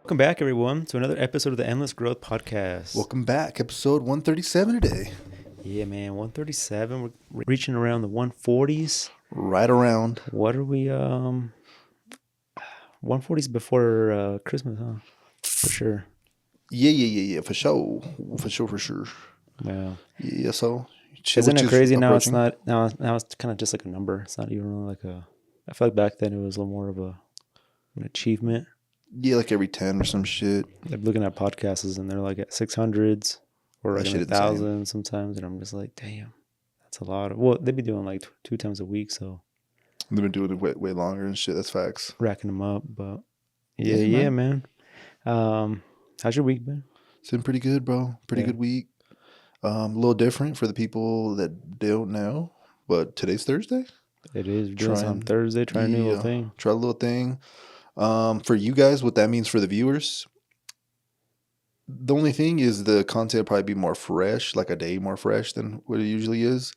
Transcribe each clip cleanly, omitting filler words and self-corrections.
Welcome back, everyone, to another episode of the Endless Growth Podcast. Welcome back, episode 137 today. Yeah, man, 137. We're reaching around the 140s. Right around. What are we? 140s before Christmas, huh? For sure. Yeah, for sure. Yeah. Yeah, so. Isn't it crazy now? It's not, now it's kind of just like a number. It's not even really like I feel like back then it was a little more of an achievement. Yeah, like every 10 or some shit. I'm looking at podcasts and they're like at 600s or like 1,000 sometimes. And I'm just like, damn, that's a lot. Well, they'd be doing like 2 times a week. So they've been doing it way longer and shit. That's facts. Racking them up. But yeah, man. How's your week been? It's been pretty good, bro. Pretty good week. A little different for the people that don't know. But today's Thursday. It is. We're doing this on Thursday. Try a new little thing. Try a little thing. For you guys, what that means for the viewers, the only thing is the content will probably be more fresh, like a day more fresh than what it usually is.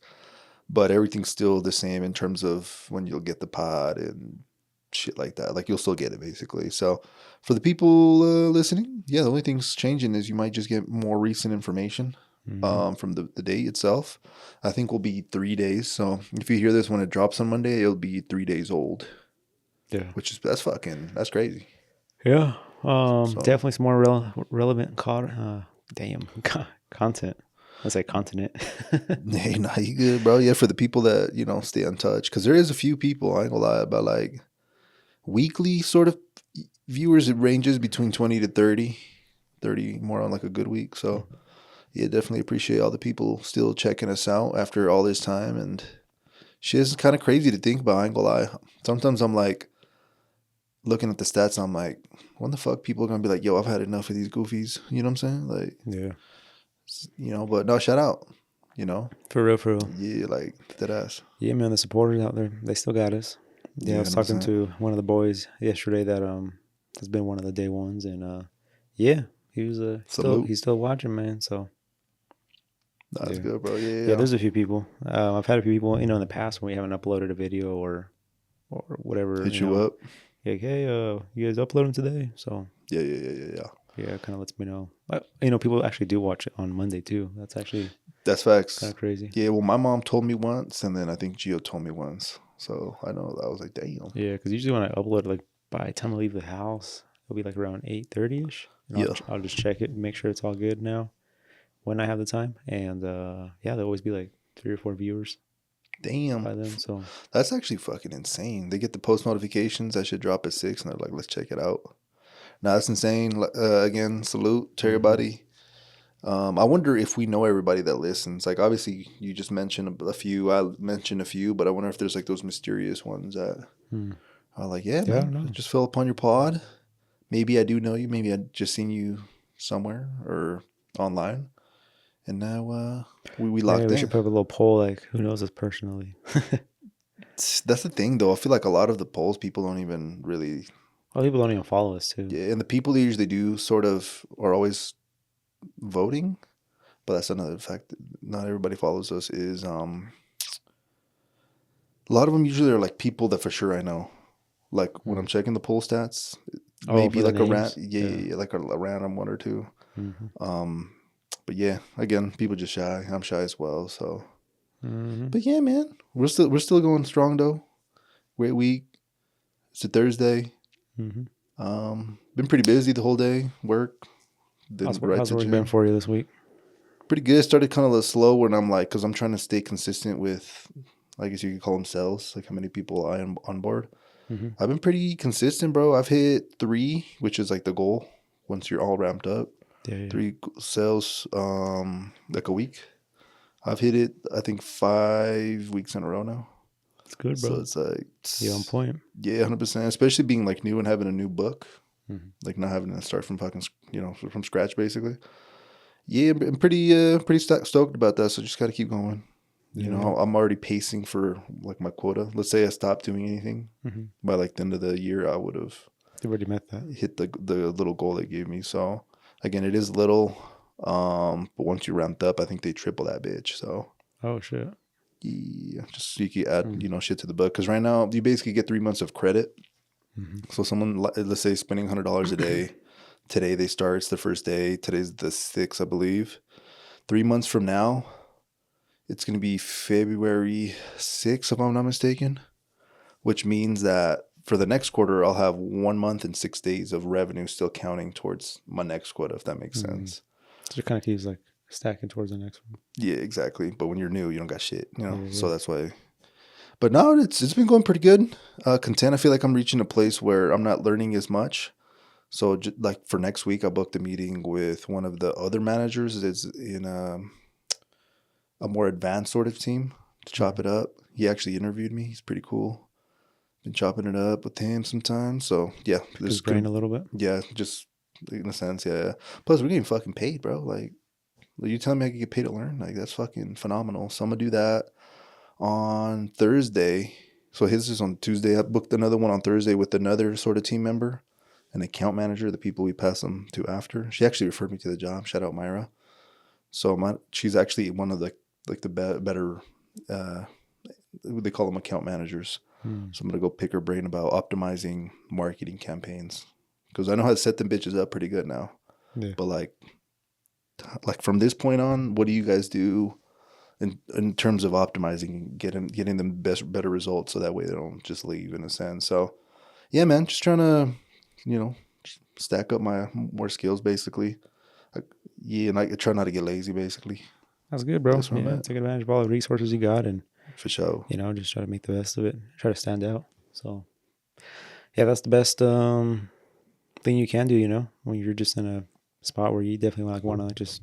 But everything's still the same in terms of when you'll get the pod and shit like that. Like you'll still get it basically. So for the people listening, the only thing's changing is you might just get more recent information from the day itself. I think will be 3 days. So if you hear this when it drops on Monday, it'll be 3 days old. Yeah, that's crazy. Yeah, definitely some more relevant content. I say continent. Hey, nah, you good, bro? Yeah, for the people that stay in touch, because there is a few people. I ain't gonna lie about like weekly sort of viewers. It ranges between 20 to 30 more on like a good week. So yeah, definitely appreciate all the people still checking us out after all this time. And shit is kind of crazy to think about. I ain't gonna lie. Sometimes I'm like, looking at the stats, I'm like, when the fuck people are going to be like, yo, I've had enough of these goofies. You know what I'm saying? Like, yeah. But no, shout out, For real. Yeah, like, dead ass. Yeah, man, the supporters out there, they still got us. Yeah, I was talking to one of the boys yesterday that has been one of the day ones. And, he was he's still watching, man. So. That's good, bro. Yeah. Yeah, there's a few people. I've had a few people, in the past when we haven't uploaded a video or whatever. Hit you up. Like, hey, you guys uploading today? So yeah. Yeah, it kind of lets me know. But, people actually do watch it on Monday too. That's facts. Kind of crazy. Yeah, well, my mom told me once, and then I think Gio told me once. So I know I was like, damn. Yeah, because usually when I upload, like by the time I leave the house, it'll be like around 8:30ish. I'll just check it and make sure it's all good now when I have the time. And there'll always be like 3 or 4 viewers. Damn. By them, so that's actually fucking insane. They get the post notifications that should drop at 6, and they're like, let's check it out. Now that's insane. Again, salute to everybody. I wonder if we know everybody that listens. Like, obviously, you just mentioned a few. I mentioned a few, but I wonder if there's like those mysterious ones that are like, man, just fill up on your pod. Maybe I do know you. Maybe I just seen you somewhere or online. And now we locked in. We should put up a little poll, like, who knows us personally? That's the thing, though. I feel like a lot of the polls, people don't even really... Well, people don't even follow us, too. Yeah, and the people that usually do sort of are always voting. But that's another fact that not everybody follows us is... a lot of them usually are like people that for sure I know. Like, when I'm checking the poll stats, maybe like a random one or two. Mm-hmm. But yeah, again, people just shy. I'm shy as well. So, But yeah, man, we're still going strong though. Great week. It's a Thursday. Been pretty busy the whole day. Work. How's work been for you this week? Pretty good. Started kind of slow when I'm like, because I'm trying to stay consistent with, I guess you could call them sales, like how many people I am on board. I've been pretty consistent, bro. I've hit 3, which is like the goal once you're all ramped up. Yeah. 3 sales like a week. I've hit it, I think, 5 weeks in a row now. That's good, bro. So it's like... You're on point. Yeah, 100%. Especially being like new and having a new book. Like not having to start from fucking, from scratch basically. Yeah, I'm pretty stoked about that. So just got to keep going. I'm already pacing for like my quota. Let's say I stopped doing anything. By like the end of the year, I would have... You already met that. Hit the little goal they gave me. So... Again, it is little, but once you ramped up, I think they triple that bitch. So, oh shit, yeah, just so you can add shit to the book. Because right now you basically get 3 months of credit. So someone, let's say, spending $100 a day, Today they start. It's the first day. Today's the 6th, I believe. 3 months from now, it's going to be February 6th, if I'm not mistaken, which means that for the next quarter, I'll have 1 month and 6 days of revenue still counting towards my next quota, if that makes sense. So it kind of keeps like stacking towards the next one. Yeah, exactly. But when you're new, you don't got shit, Yeah. So that's why. But no, it's been going pretty good. Content. I feel like I'm reaching a place where I'm not learning as much. So like for next week, I booked a meeting with one of the other managers that's in a more advanced sort of team to chop it up. He actually interviewed me. He's pretty cool. Been chopping it up with him sometimes. So yeah, Pick his brain a little bit. Yeah, just in a sense, yeah. Plus, we're getting fucking paid, bro. Like, you telling me I could get paid to learn? Like, that's fucking phenomenal. So I'm gonna do that on Thursday. So his is on Tuesday. I booked another one on Thursday with another sort of team member, an account manager, the people we pass them to after. She actually referred me to the job. Shout out Myra. So she's actually one of the better. They call them account managers. So I'm gonna go pick her brain about optimizing marketing campaigns because I know how to set them bitches up pretty good now. Yeah. But like from this point on, what do you guys do in terms of optimizing, getting them better results so that way they don't just leave in a sense? So yeah, man, just trying to stack up my more skills basically. And I try not to get lazy basically. That's good, bro. That's where I'm Yeah, at. take advantage of all the resources you got and For sure. just try to make the best of it. Try to stand out. So yeah, that's the best thing you can do, when you're just in a spot where you definitely want to just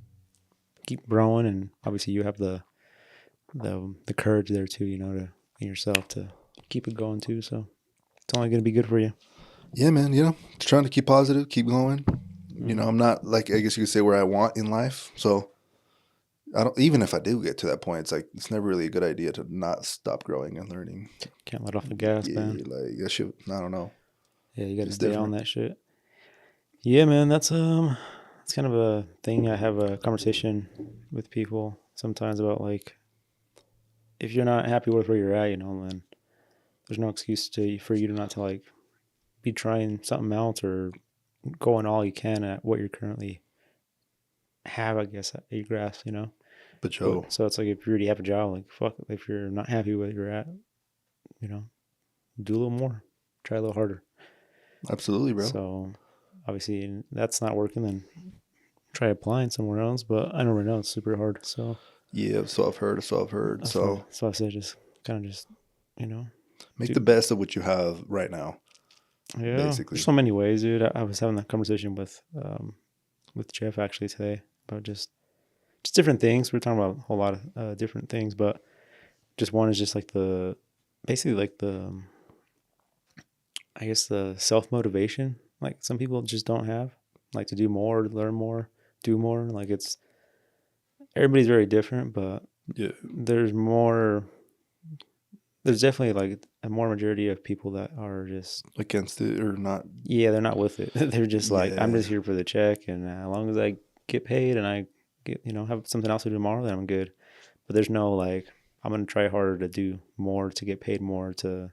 keep growing, and obviously you have the courage there too, to in yourself to keep it going too. So it's only gonna be good for you. Yeah, man, trying to keep positive, keep going. I'm not like, I guess you could say, where I want in life. So I don't, even if I do get to that point, it's like, it's never really a good idea to not stop growing and learning. Can't let off the gas, man. Like that shit, I don't know. Yeah, you got to stay on that shit. Yeah, man, that's kind of a thing. I have a conversation with people sometimes about, like, if you're not happy with where you're at, then there's no excuse for you to not to, like, be trying something else or going all you can at what you currently have, I guess, at your grasp, But Joe, so it's like, if you already have a job, like, fuck, if you're not happy with where you're at, do a little more, try a little harder. Absolutely, bro. So obviously that's not working, then try applying somewhere else. But I never know, it's super hard. So yeah, so I've heard. So I said, just kind of just make the best of what you have right now. Yeah, basically. There's so many ways, dude. I was having that conversation with Jeff actually today about just different things. We're talking about a whole lot of different things, but just one is just like basically like I guess the self-motivation, like some people just don't have, like, to do more, learn more, do more. Like, everybody's very different, but yeah, there's definitely like a more majority of people that are just against it or not. Yeah, they're not with it. They're just like, I'm just here for the check, and as long as I get paid and I get, have something else to do tomorrow, then I'm good. But there's no, like, I'm going to try harder to do more, to get paid more, to,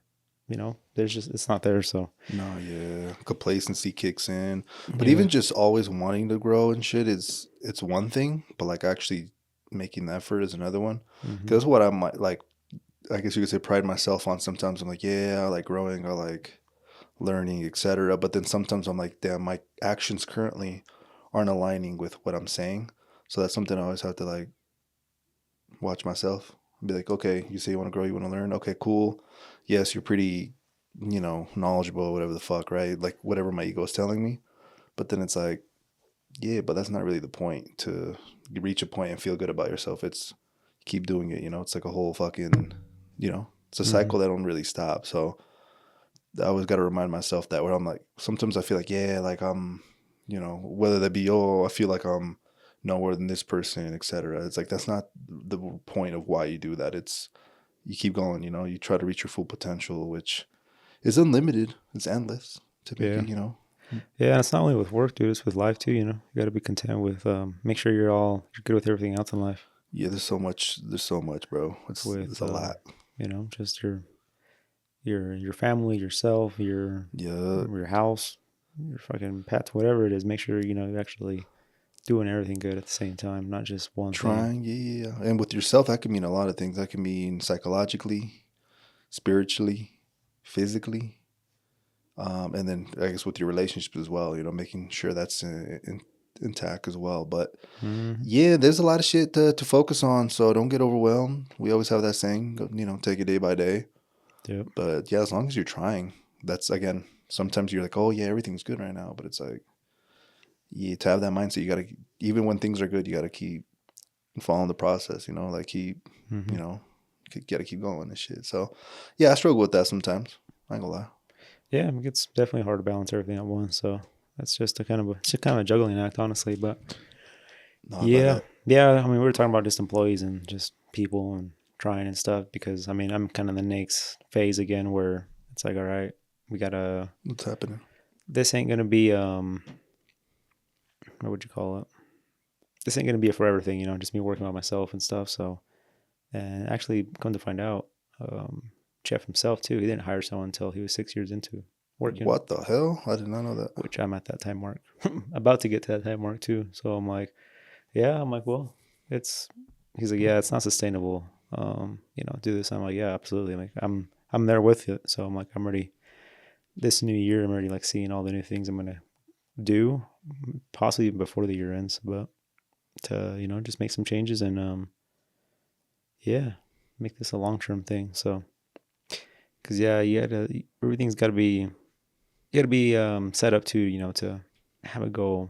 there's just, it's not there. So no, yeah, complacency kicks in. But even just always wanting to grow and shit it's one thing, but like actually making the effort is another one. Because what I might, like, I guess you could say, pride myself on. Sometimes I'm like, yeah, I like growing, I like learning, etc. But then sometimes I'm like, damn, my actions currently aren't aligning with what I'm saying. So that's something I always have to, like, watch myself and be like, okay, you say you want to grow, you want to learn. Okay, cool. Yes, you're pretty, knowledgeable, whatever the fuck, right? Like, whatever my ego is telling me. But then it's like, yeah, but that's not really the point. To reach a point and feel good about yourself, it's keep doing it. It's like a whole fucking, it's a cycle that don't really stop. So I always got to remind myself that, where I'm like, sometimes I feel like, yeah, like I'm, whether that be, oh, I feel like I'm nowhere than this person, etc. It's like, that's not the point of why you do that. It's, you keep going, you try to reach your full potential, which is unlimited. It's endless. Typically, Yeah, it's not only with work, dude. It's with life too. You got to be content with. Make sure you're good with everything else in life. Yeah, there's so much, bro. It's a lot. Just your family, yourself, your house, your fucking path, whatever it is, make sure, you know, you're actually doing everything good at the same time, not just one thing. Trying, yeah. And with yourself, that can mean a lot of things. That can mean psychologically, spiritually, physically, and then I guess with your relationships as well. You know, making sure that's intact as well. But Mm-hmm. yeah, there's a lot of shit to focus on. So don't get overwhelmed. We always have that saying, you know, take it day by day. Yep. But yeah, as long as you're trying, that's again. Sometimes you're like, oh yeah, everything's good right now, but it's like, yeah, to have that mindset, you gotta even when things are good, you gotta keep following the process. You know, like keep, Mm-hmm. you know, gotta keep going and shit. So yeah, I struggle with that sometimes. I ain't gonna lie. Yeah, it gets definitely hard to balance everything at once. So that's just it's just kind of a juggling act, honestly. But No, I bet yeah, it. yeah. I mean, we were talking about just employees and just people and trying and stuff because I mean, I'm kind of the next phase again where it's like, all right, we gotta. What's happening? This ain't gonna be what would you call it? This ain't gonna be a forever thing, you know. Just me working on myself and stuff. So and actually, come to find out, Jeff himself too. He didn't hire someone until he was 6 years into working, What the hell? I did not know that. which I'm at that time mark, about to get to that time mark too. So I'm like, yeah, I'm like, well, it's. He's like, yeah, it's not sustainable. You know, do this. I'm like, yeah, absolutely. I'm like, I'm there with it. So I'm like, I'm ready. This new year, I'm already like seeing all the new things I'm gonna do, possibly even before the year ends. But to you know, just make some changes and yeah, make this a long term thing. So because yeah, you gotta everything's gotta be set up to you know to have it go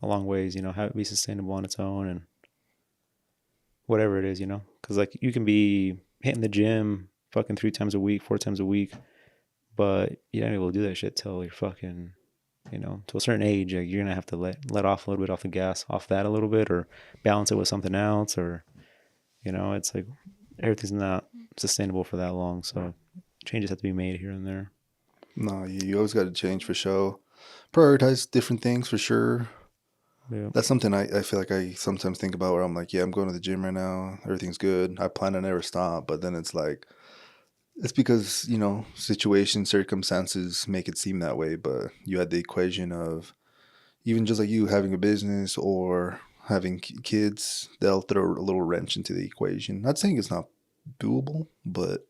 a long ways. You know, have it be sustainable on its own and whatever it is. You know, because like you can be hitting the gym fucking 3 times a week, 4 times a week, but you're not able to do that shit till you're fucking you know to a certain age. Like you're gonna have to let off a little bit off the gas off that a little bit or balance it with something else or you know it's like everything's not sustainable for that long. So changes have to be made here and there. No, you always got to change for sure. Prioritize different things for sure. Yeah, That's something I feel like I sometimes think about where I'm like, yeah, I'm going to the gym right now. Everything's good. I plan to never stop. But then it's like, it's because, you know, situations, circumstances make it seem that way. But you had the equation of even just like you having a business or having kids, they'll throw a little wrench into the equation. Not saying it's not doable, but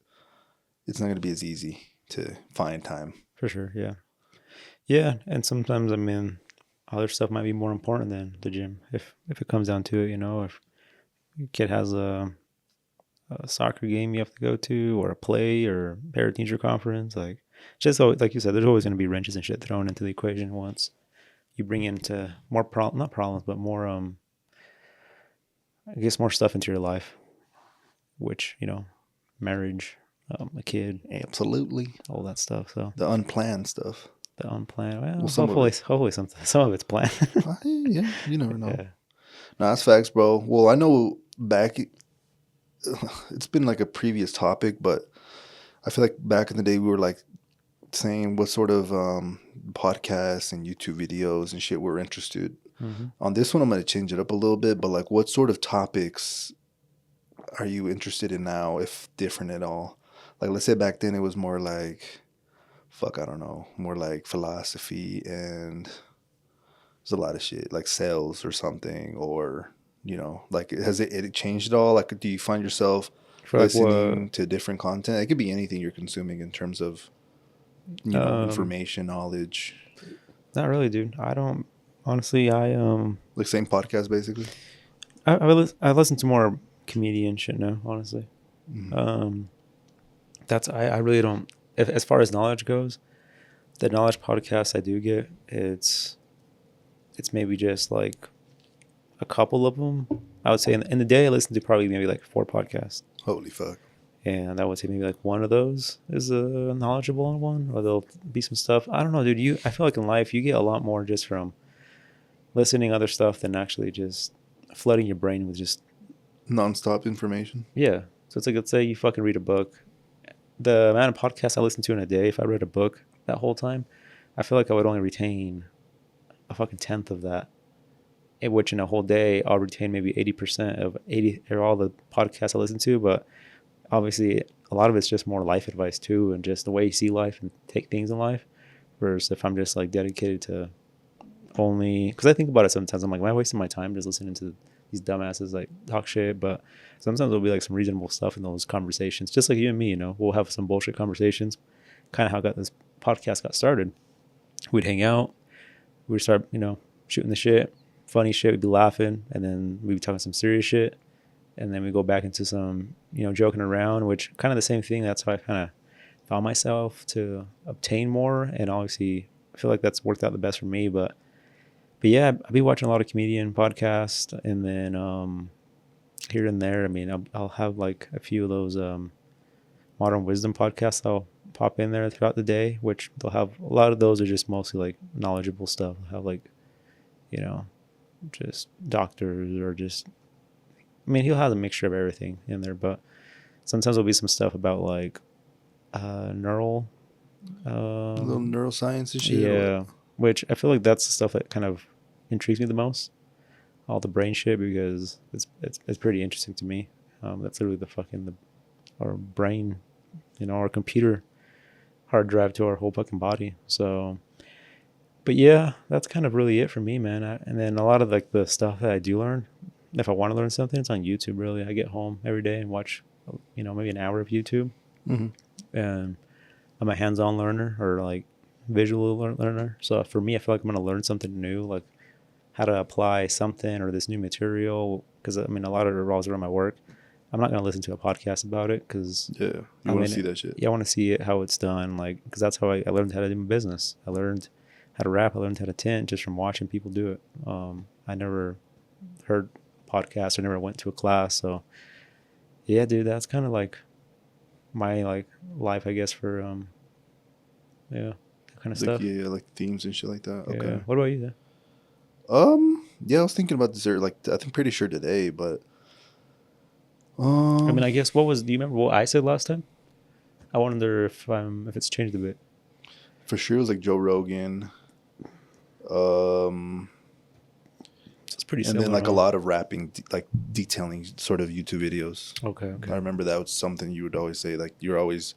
it's not going to be as easy to find time. for sure. Yeah. Yeah. And sometimes, I mean, other stuff might be more important than the gym if it comes down to it, you know, if your kid has a soccer game you have to go to or a play or parent teacher conference, like just like you said, there's always going to be wrenches and shit thrown into the equation once you bring into more not problems, but more, I guess more stuff into your life, which, you know, marriage, a kid, Absolutely. all that stuff. So The unplanned stuff. the unplanned, Well, well, some of it. hopefully some of it's planned. Yeah, you never know. Yeah. No, that's facts, bro. Well, I know back, it's been like a previous topic, but I feel like back in the day we were like saying what sort of podcasts and YouTube videos and shit we're interested. Mm-hmm. On this one, I'm going to change it up a little bit, but like what sort of topics are you interested in now, if different at all? Like, let's say back then it was more like, fuck, I don't know, more like philosophy and there's a lot of shit like sales or something, or you know, like has it changed at all? Like, do you find yourself For like what? listening to different content? It could be anything you're consuming in terms of you know Um, information, knowledge, Not really, dude. I don't honestly. like same podcast basically. I listen to more comedian shit now. Honestly, Mm. um, that's I really don't. If, as far as knowledge goes, the knowledge podcasts I do get, it's maybe just like a couple of them. I would say in the day I listen to probably maybe like 4 podcasts, Holy fuck! and I would say maybe like one of those is a knowledgeable one, or there'll be some stuff. I don't know, dude. I feel like in life you get a lot more just from listening to other stuff than actually just flooding your brain with just Non-stop information. yeah. So it's like let's say you fucking read a book. The amount of podcasts I listen to in a day, if I read a book that whole time, I feel like I would only retain a fucking tenth of that. In which in a whole day I'll retain maybe 80% of 80 or all the podcasts I listen to, but obviously a lot of it's just more life advice too and just the way you see life and take things in life versus if I'm just like dedicated to only, because I think about it sometimes. I'm like, am I wasting my time just listening to these dumbasses like talk shit? But sometimes there'll be like some reasonable stuff in those conversations, just like you and me. We'll have some bullshit conversations. Kind of how this podcast got started. We'd hang out, we'd start, shooting the shit, funny shit. We'd be laughing, and then we'd be talking some serious shit, and then we go back into some, joking around, which kind of the same thing. That's how I kind of found myself to obtain more, and obviously I feel like that's worked out the best for me. But yeah, I'll be watching a lot of comedian podcasts, and then here and there, I mean, I'll have like a few of those modern wisdom podcasts I'll pop in there throughout the day, which they'll have a lot of those are just mostly like knowledgeable stuff. They'll have like, you know, just doctors or just, I mean, he'll have a mixture of everything in there, but sometimes there'll be some stuff about like neural, little neuroscience and shit. yeah, which I feel like that's the stuff that kind of intrigues me the most. All the brain shit, because it's pretty interesting to me. That's literally our brain, our computer hard drive to our whole fucking body. So, but yeah, that's kind of really it for me, man. And then a lot of like the stuff that I do learn, if I want to learn something, it's on YouTube. Really, I get home every day and watch, maybe an hour of YouTube. Mm-hmm. And I'm a hands-on learner or like visual learner. So for me, I feel like I'm gonna learn something new, like how to apply something or this new material. Because I mean, a lot of it revolves around my work. I'm not gonna listen to a podcast about it because you want to see that shit. Yeah, I want to see it how it's done. Like, because that's how I learned how to do my business. I learned how to rap. I learned how to tint just from watching people do it. I never heard podcasts. I never went to a class. So yeah, dude, that's kind of like my like life, I guess, for that kind of stuff. Yeah, like themes and shit like that. Okay. Yeah. What about you? Yeah, I was thinking about this like I think pretty sure today, but I mean, I guess do you remember what I said last time? I wonder if it's changed a bit. For sure it was like Joe Rogan. So it's pretty and similar. Then like a lot of rapping, like detailing sort of YouTube videos. Okay. I remember that was something you would always say, like you're always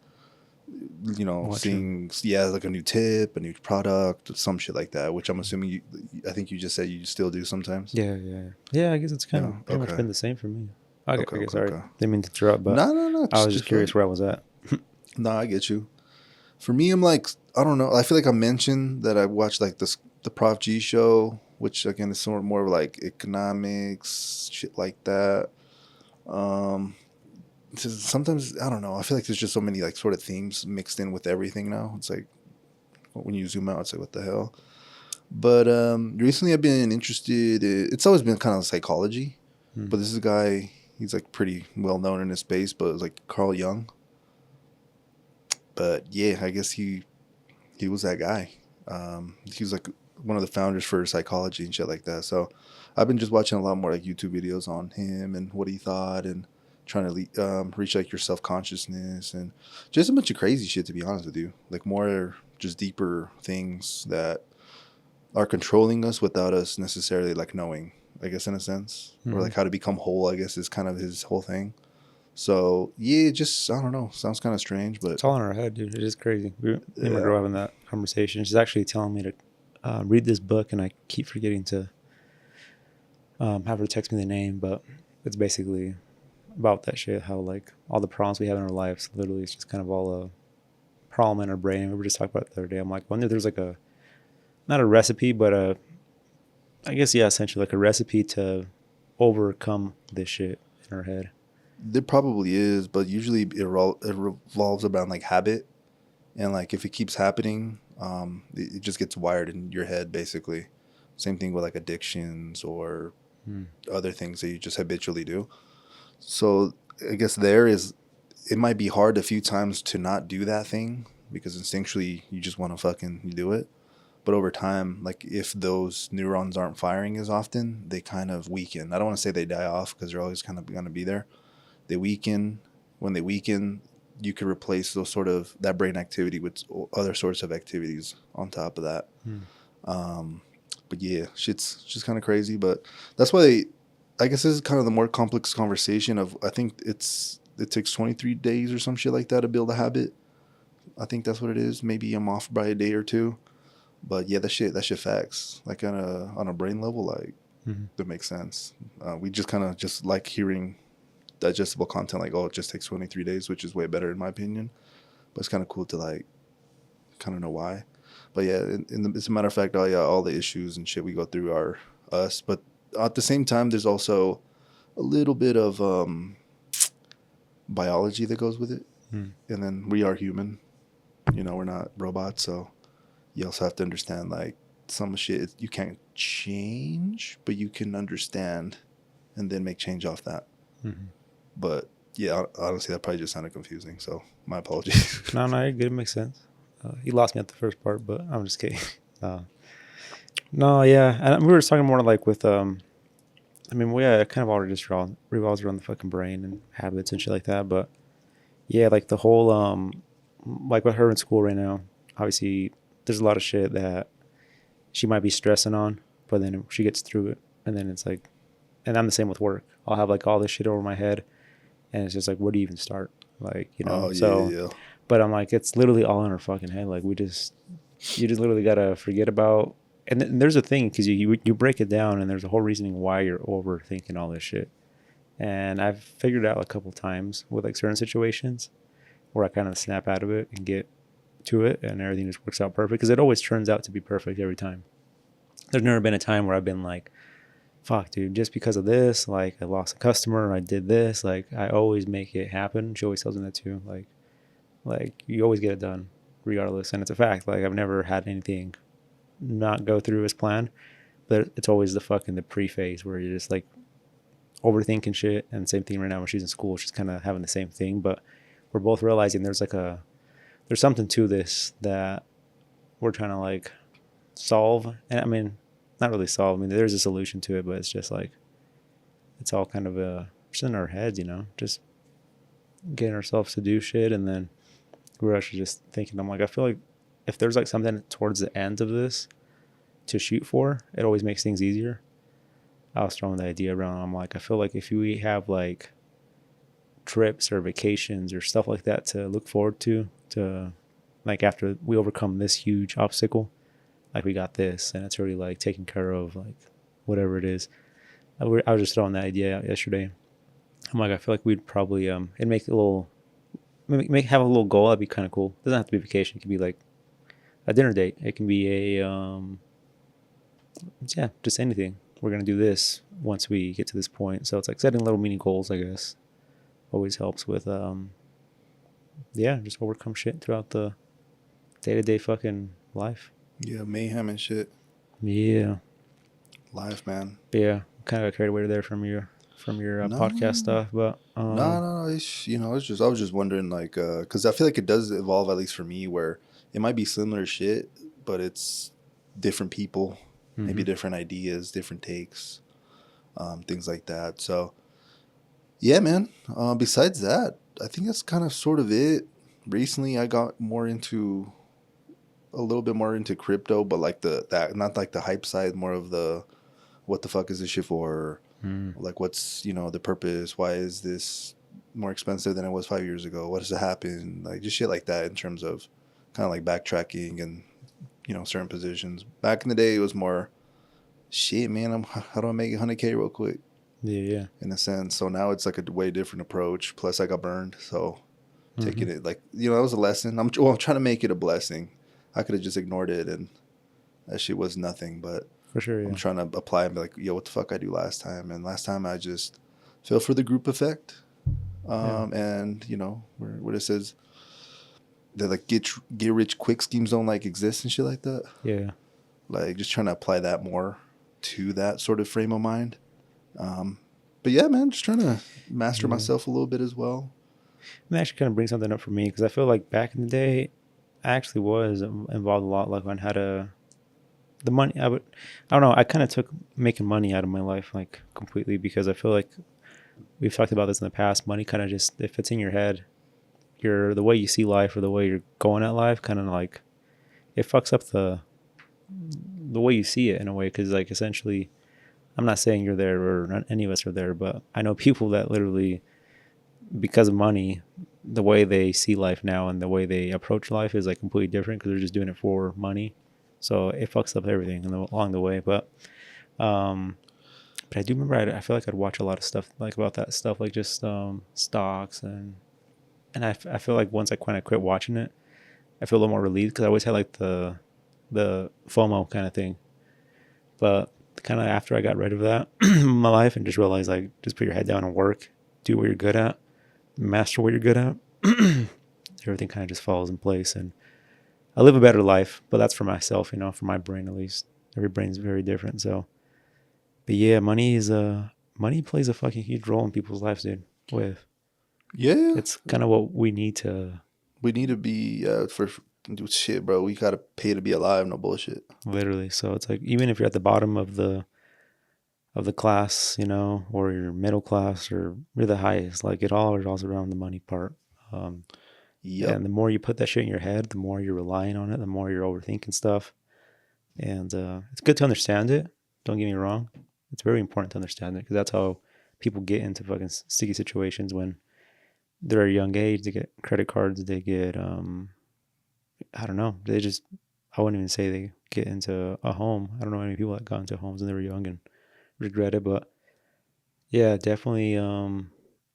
seeing like a new tip, a new product, some shit like that, which I'm assuming I think you just said you still do sometimes. Yeah, I guess it's kind of pretty much been the same for me. Okay, sorry. Didn't mean to interrupt, but no, I was just curious where I was at. No, I get you. For me, I'm like, I don't know. I feel like I mentioned that I watched like the Prof G show, which again is sort of more of like economics, shit like that. Sometimes I don't know. I feel like there's just so many like sort of themes mixed in with everything now. It's like when you zoom out, it's like what the hell. But recently, I've been interested. It's always been kind of psychology, but this is a guy. He's like pretty well known in his space, but it's like Carl Jung. But yeah, I guess he was that guy. He was like one of the founders for psychology and shit like that. So I've been just watching a lot more like YouTube videos on him and what he thought and trying to reach like your self-consciousness and just a bunch of crazy shit, to be honest with you. Like more just deeper things that are controlling us without us necessarily like knowing, I guess, in a sense. Or like how to become whole, I guess, is kind of his whole thing. So yeah, just I don't know. Sounds kind of strange, but it's all in our head, dude. It is crazy. Me and my girl having that conversation. She's actually telling me to read this book, and I keep forgetting to have her text me the name. But it's basically about that shit. How like all the problems we have in our lives, literally, it's just kind of all a problem in our brain. We were just talking about it the other day. I'm like, wonder if there's like not a recipe, but I guess essentially like a recipe to overcome this shit in our head. There probably is, but usually it revolves around like habit, and like if it keeps happening, it just gets wired in your head basically. Same thing with like addictions or other things that you just habitually do. So I guess it might be hard a few times to not do that thing because instinctually you just want to fucking do it. But over time, like if those neurons aren't firing as often, they kind of weaken. I don't want to say they die off because they're always kind of going to be there. They weaken. When they weaken, you can replace that brain activity with other sorts of activities on top of that. But yeah, shit's just kind of crazy. But that's why I guess this is kind of the more complex conversation of, I think it takes 23 days or some shit like that to build a habit. I think that's what it is. Maybe I'm off by a day or two. But yeah, that shit facts. Like on a brain level, like Mm-hmm. that makes sense. We just kind of just like hearing digestible content, like, oh, it just takes 23 days, which is way better in my opinion. But it's kind of cool to like kind of know why. But yeah, as a matter of fact, all the issues and shit we go through are us. But at the same time, there's also a little bit of biology that goes with it. Mm. And then we are human. We're not robots, so you also have to understand like some shit you can't change, but you can understand and then make change off that. Mm-hmm. But yeah, honestly, that probably just sounded confusing. So my apologies. No, you're good. It makes sense. You lost me at the first part, but I'm just kidding. No, yeah, and we were talking more like with I mean, we kind of already just revolves around the fucking brain and habits and shit like that. But yeah, like the whole like with her in school right now, obviously there's a lot of shit that she might be stressing on, but then she gets through it, and then it's like, and I'm the same with work. I'll have like all this shit over my head, and it's just like, where do you even start? Like, Oh yeah, so, yeah, yeah. but I'm like, it's literally all in her fucking head. Like, you just literally gotta forget about. And there's a thing because you break it down, and there's a whole reasoning why you're overthinking all this shit. And I've figured out a couple times with like certain situations where I kind of snap out of it and get to it, and everything just works out perfect because it always turns out to be perfect every time. There's never been a time where I've been like, fuck, dude, just because of this, like I lost a customer, or I did this, like I always make it happen. She always tells me that too. Like you always get it done regardless. And it's a fact. Like I've never had anything not go through as planned, but it's always the pre-phase where you're just like overthinking shit. And same thing right now when she's in school, she's kind of having the same thing, but we're both realizing there's something to this that we're trying to like solve. And I mean, not really solve. I mean, there's a solution to it, but it's just like, it's all kind of just in our heads, just getting ourselves to do shit. And then we're actually just thinking, I'm like, I feel like if there's like something towards the end of this to shoot for, it always makes things easier. I was throwing the idea around. I'm like, I feel like if we have like trips or vacations or stuff like that to look forward to like after we overcome this huge obstacle, like we got this and it's already like taken care of, like whatever it is. I was just throwing that idea out yesterday. I'm like, I feel like we'd probably it'd make a little have a little goal. That'd be kind of cool. It doesn't have to be vacation. It could be like a dinner date. It can be a yeah, just anything. We're gonna do this once we get to this point. So it's like setting little mini goals, I guess. Always helps with yeah, just overcome shit throughout the day-to-day fucking life. Yeah, mayhem and shit. Yeah. Life, man. Yeah, kind of carried away there from your No, podcast stuff, but no. It's just I was just wondering, like, because I feel like it does evolve, at least for me, where it might be similar shit, but it's different people, maybe different ideas, different takes, things like that. So, yeah, man. Besides that, I think that's kind of sort of it. Recently, I got a little bit more into crypto, but like that not like the hype side, more of the what the fuck is this shit for? Like what's the purpose? Why is this more expensive than it was 5 years ago? What does it happen? Like just shit like that in terms of kind of like backtracking and certain positions. Back in the day, it was more shit, man. How do I make 100K real quick? yeah. In a sense. So now it's like a way different approach. Plus, I got burned, so taking it like that was a lesson. I'm trying to make it a blessing. I could have just ignored it and that shit was nothing, but For sure, yeah. I'm trying to apply and be like, yo, what the fuck I do last time? And last time I just fell for the group effect. And where it says that like get rich quick schemes don't like exist and shit like that. Yeah. Like just trying to apply that more to that sort of frame of mind. But yeah, man, just trying to master myself a little bit as well. And that actually kind of brings something up for me because I feel like back in the day, I actually was involved a lot, like on how to the money. I don't know. I kind of took making money out of my life like completely because I feel like we've talked about this in the past. Money kind of just if it's in your head, the way you see life or the way you're going at life, kind of like it fucks up the way you see it in a way because like essentially, I'm not saying you're there or not any of us are there, but I know people that literally because of money, the way they see life now and the way they approach life is like completely different because they're just doing it for money. so it fucks up everything along the way. But I do remember I feel like I'd watch a lot of stuff like about that stuff, like just stocks and I feel like once I kind of quit watching it, I feel a little more relieved because I always had like the FOMO kind of thing. But kind of after I got rid of that in my life and just realized like just put your head down and work, do what you're good at, master what you're good at, everything kind of just falls in place and I live a better life. But that's for myself, you know, for my brain at least. Every brain's very different. So, but yeah, money plays a fucking huge role in people's lives, dude. With Yeah, it's kind of what we need to we need to be for shit, bro. We gotta pay to be alive. No bullshit. literally. So it's like even if you're at the bottom of the class, you know, or you're middle class or you're the highest, like it all revolves around the money part. Um, Yep. and the more you put that shit in your head, the more you're relying on it, the more you're overthinking stuff. And it's good to understand it. Don't get me wrong. It's very important to understand it because that's how people get into fucking sticky situations when they're a young age. They get credit cards. They get I don't know. They just I wouldn't even say they get into a home. I don't know any people that got into homes when they were young and regret it. But yeah, definitely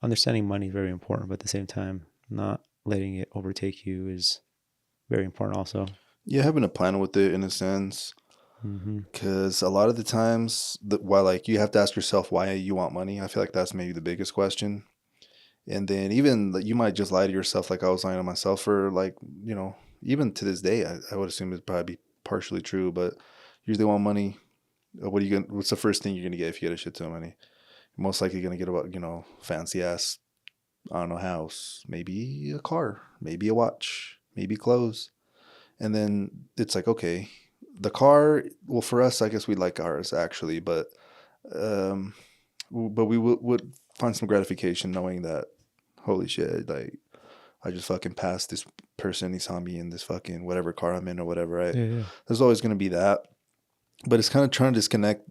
understanding money is very important. But at the same time, not letting it overtake you is very important also. Yeah, having a plan with it in a sense, Mm-hmm. because a lot of the times, why like you have to ask yourself why you want money. I feel like that's maybe the biggest question. And then even like, you might just lie to yourself, like I was lying to myself for like even to this day, I would assume it'd probably be partially true. But usually want money. What are you gonna? What's the first thing you're gonna get if you get a shit ton of money? You're most likely gonna get about fancy ass, I don't know, house, maybe a car, maybe a watch, maybe clothes. And then it's like, okay, the car, well, for us, I guess we like ours actually, um, but we would find some gratification knowing that, holy shit, like I just fucking passed this person, he saw me in this fucking whatever car I'm in or whatever, right? Yeah, yeah. There's always going to be that. But it's kind of trying to disconnect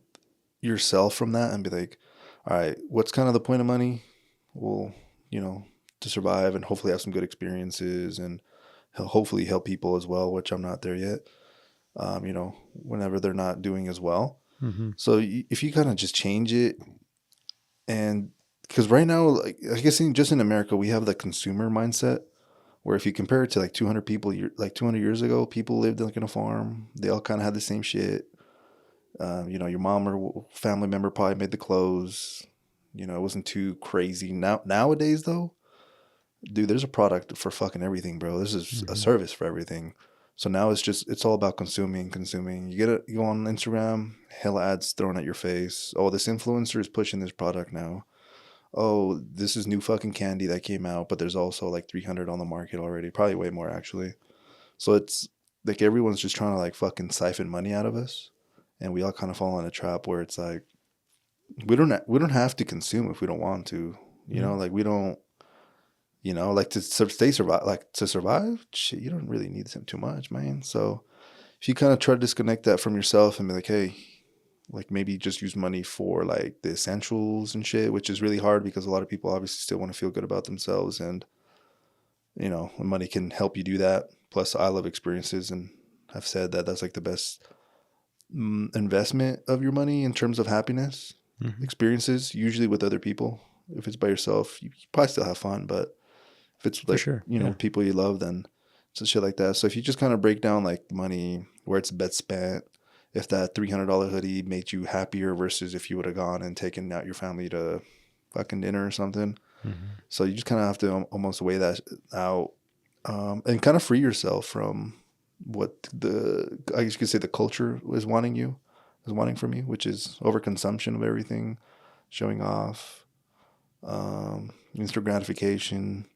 yourself from that and be like, all right, what's kind of the point of money? Well, you know, to survive and hopefully have some good experiences and hopefully help people as well, which I'm not there yet. Whenever they're not doing as well. Mm-hmm. So if you kind of just change it, and because right now, like I guess just in America, we have the consumer mindset where if you compare it to like 200 people, like 200 years ago, people lived like in a farm. They all kind of had the same shit. Your mom or family member probably made the clothes. It wasn't too crazy. Nowadays though, dude, there's a product for fucking everything, bro. This is a Mm-hmm. service for everything. So now it's all about consuming. You go on Instagram, hella ads thrown at your face. Oh, this influencer is pushing this product now. Oh, this is new fucking candy that came out, but there's also like 300 on the market already. Probably way more actually. So it's like everyone's just trying to like fucking siphon money out of us, and we all kind of fall in a trap where it's like we don't have to consume if we don't want to. Mm-hmm. Like we don't. Like to stay survive, like to survive, shit, you don't really need them too much, man. So if you kind of try to disconnect that from yourself and be like, hey, like maybe just use money for like the essentials and shit, which is really hard because a lot of people obviously still want to feel good about themselves, and money can help you do that. Plus, I love experiences, and I've said that that's like the best investment of your money in terms of happiness. Mm-hmm. Experiences, usually with other people. If it's by yourself, you probably still have fun, but if it's For like, sure. Yeah. with people you love, then it's shit like that. So if you just kind of break down like money, where it's best spent, if that $300 hoodie made you happier versus if you would have gone and taken out your family to fucking dinner or something. Mm-hmm. So you just kind of have to almost weigh that out, and kind of free yourself from what I guess you could say the culture is wanting from you, which is overconsumption of everything, showing off, instant gratification.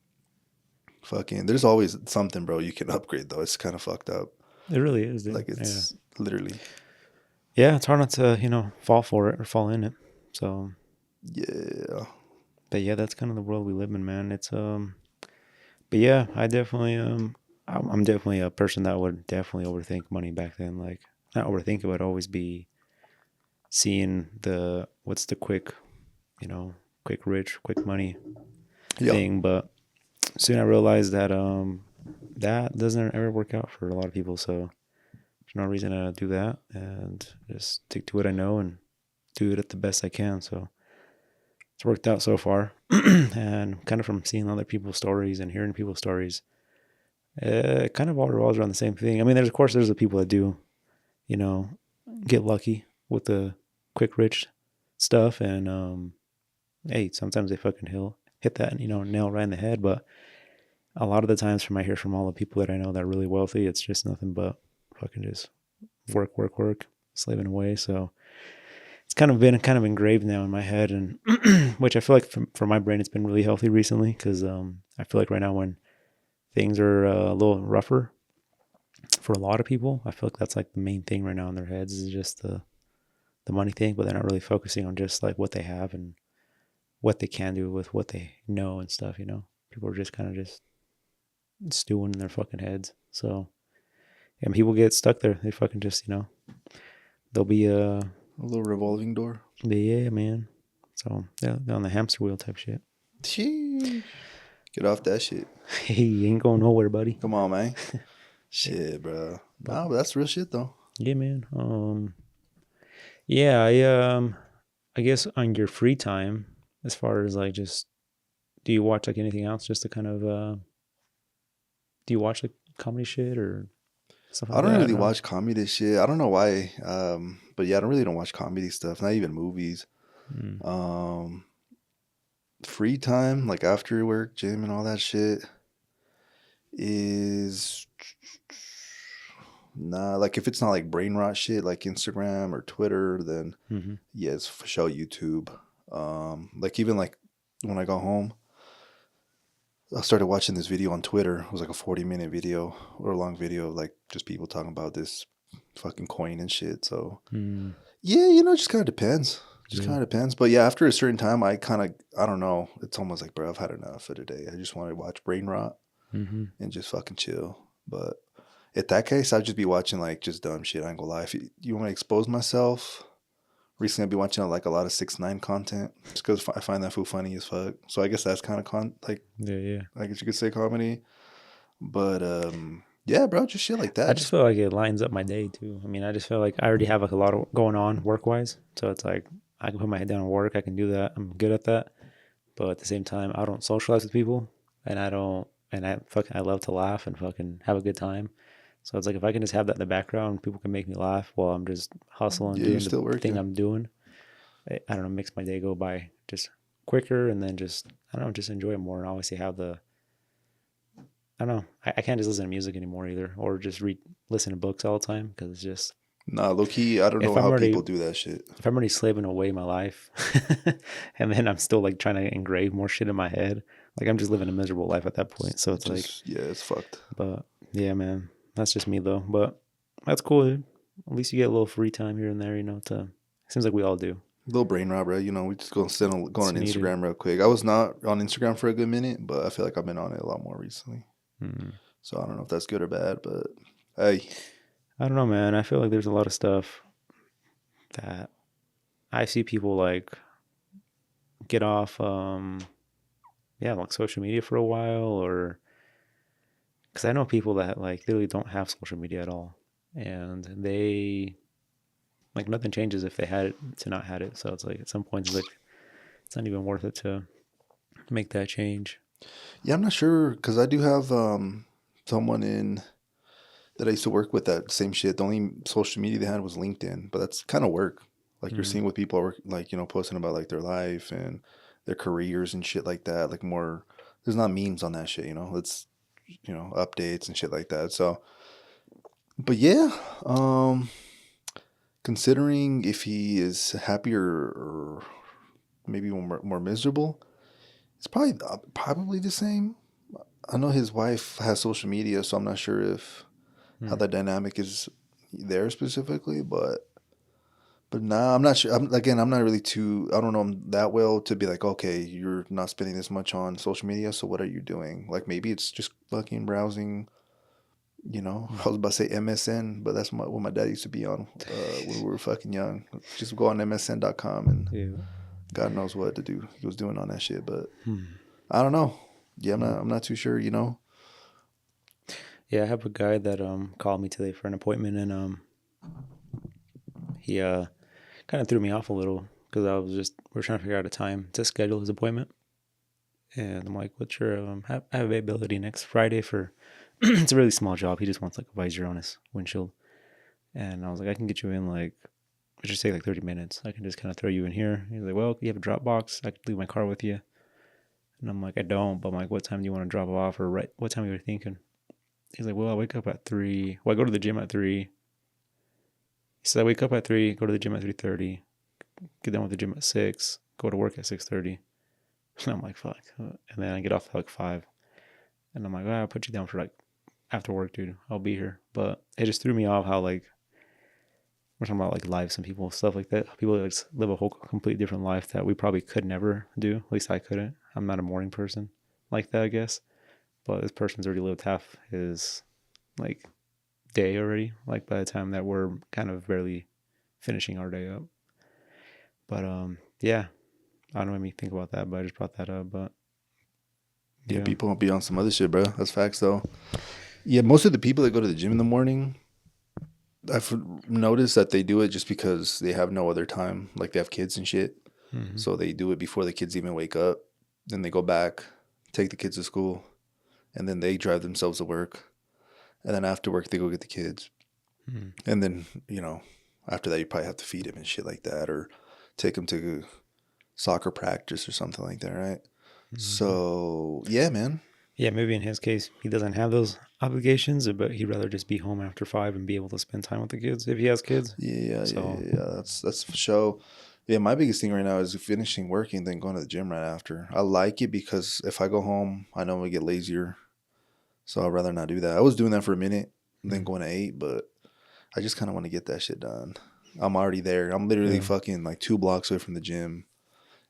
Fucking, there's always something, bro. You can upgrade though. It's kind of fucked up. It really is, dude. Like Yeah. it's literally, Yeah, it's hard not to, fall for it or fall in it. So, yeah, but yeah, that's kind of the world we live in, man. But yeah, I definitely, I'm definitely a person that would definitely overthink money back then. Like, not overthink it, but always be seeing what's the quick rich, quick money yeah, thing. But soon I realized that, that doesn't ever work out for a lot of people. So There's no reason to do that, and just stick to what I know and do it at the best I can. So it's worked out so far. And kind of from seeing other people's stories and hearing people's stories, it kind of all revolves around the same thing. I mean, there's, of course, there's the people that do, you know, get lucky with the quick rich stuff, and hey, sometimes they fucking hit that, nail right in the head. But a lot of the times, from I hear from all the people that I know that are really wealthy, it's just nothing but fucking just work, slaving away. So it's kind of been kind of engraved now in my head, and which I feel like for my brain, it's been really healthy recently, because I feel like right now when things are a little rougher for a lot of people, I feel like that's like the main thing right now in their heads is just the money thing, but they're not really focusing on just like what they have and what they can do with what they know and stuff. People are just kind of just stewing in their fucking heads. So, and people get stuck there. They fucking just, they'll be a little revolving door. Yeah, man. So yeah, on the hamster wheel type shit. Sheesh. Get off that shit. Hey, you ain't going nowhere, buddy. Come on, man. Shit, bro. Nah, but that's real shit though. Yeah, man. Yeah, I guess on your free time, as far as like just, do you watch like anything else just to kind of, do you watch like comedy shit or stuff like that? I don't really or? watch comedy shit. I don't know why. But yeah, I don't watch comedy stuff, not even movies. Free time, like after work, gym and all that shit is nah, like if it's not like brain rot shit like Instagram or Twitter, then yeah, it's for sure YouTube. Like even like when I go home, I started watching this video on Twitter. It was like a 40-minute video or a long video of like just people talking about this fucking coin and shit. So yeah, it just kind of depends. Kind of depends. But yeah, after a certain time, I don't know. It's almost like, bro, I've had enough for today. I just want to watch brain rot and just fucking chill. But in that case, I'd just be watching like just dumb shit. I ain't gonna lie. If you want to expose myself, recently I've been watching like a lot of 6ix9ine content just because I find that fool funny as fuck. So I guess that's kind of yeah. I guess you could say comedy. But yeah, bro, just shit like that. I just feel like it lines up my day too. I mean, I just feel like I already have like a lot of going on work wise, so it's like I can put my head down and work. I can do that. I'm good at that. But at the same time, I don't socialize with people, and I love to laugh and fucking have a good time. So it's like if I can just have that in the background, people can make me laugh while I'm just hustling, doing the thing I'm doing. I don't know, makes my day go by just quicker, and then just I don't know, just enjoy it more, and obviously have the. I don't know. I can't just listen to music anymore either, or just listen to books all the time because it's just. Nah, low key, I don't know how people do that shit. If I'm already slaving away my life, and then I'm still like trying to engrave more shit in my head, like I'm just living a miserable life at that point. So it's just, like, yeah, it's fucked. But yeah, man, that's just me though. But that's cool, dude. At least you get a little free time here and there, it seems like we all do. A little brain rot, bro. We just go on Instagram real quick. I was not on Instagram for a good minute, but I feel like I've been on it a lot more recently. So I don't know if that's good or bad, but hey. I don't know, man. I feel like there's a lot of stuff that I see people like get off, like social media for a while, or because I know people that like literally don't have social media at all, and they like nothing changes if they had it to not had it. So it's like at some point it's like it's not even worth it to make that change. Yeah, I'm not sure because I do have someone that I used to work with that same shit. The only social media they had was LinkedIn, but that's kind of work. Like you're seeing what people are like, posting about like their life and their careers and shit like that. Like more, there's not memes on that shit, It's, updates and shit like that. So, but yeah, considering if he is happier or maybe more miserable, it's probably the same. I know his wife has social media, so I'm not sure if how that dynamic is there specifically, but nah, I'm not sure. I'm not really I don't know him that well to be like, okay, you're not spending this much on social media, so what are you doing? Like maybe it's just fucking browsing, I was about to say MSN, but that's what my dad used to be on when we were fucking young. Just go on MSN.com and God knows what to do. He was doing on that shit, but I don't know. Yeah, I'm not too sure, Yeah, I have a guy that called me today for an appointment, and he kind of threw me off a little because we're trying to figure out a time to schedule his appointment, and I'm like, "What's your I have availability next Friday for?" It's a really small job. He just wants like a visor on his windshield, and I was like, "I can get you in like it should take like 30 minutes. I can just kind of throw you in here." He's like, "Well, you have a drop box. I can leave my car with you." And I'm like, "I don't," but I'm like, "What time do you want to drop off, or what time are you thinking?" He's like, "Well, I wake up at 3. Well, I go to the gym at 3." He said, "I wake up at 3, go to the gym at 3:30, get done with the gym at 6, go to work at 6:30." And I'm like, "Fuck." And then I get off at like 5. And I'm like, I'll put you down for like after work, dude. I'll be here." But it just threw me off how like we're talking about like lives and people, stuff like that. People like live a whole complete different life that we probably could never do. At least I couldn't. I'm not a morning person like that, I guess. But this person's already lived half his like day already. Like by the time that we're kind of barely finishing our day up. But yeah, I don't know what made me think about that, but I just brought that up. But Yeah, yeah, people won't be on some other shit, bro. That's facts, though. Yeah, most of the people that go to the gym in the morning, I've noticed that they do it just because they have no other time. Like they have kids and shit. mm-hmm. So they do it before the kids even wake up. Then they go back, take the kids to school, and then they drive themselves to work. And then after work, they go get the kids. Mm-hmm. And then, after that, you probably have to feed them and shit like that or take them to soccer practice or something like that, right? Mm-hmm. So, yeah, man. Yeah, maybe in his case, he doesn't have those obligations, but he'd rather just be home after 5 and be able to spend time with the kids if he has kids. Yeah. So, That's for sure. Yeah, my biggest thing right now is finishing working, then going to the gym right after. I like it because if I go home, I know I'm gonna get lazier. So I'd rather not do that. I was doing that for a minute, then going to 8, but I just kind of want to get that shit done. I'm already there. I'm literally yeah, fucking like 2 blocks away from the gym.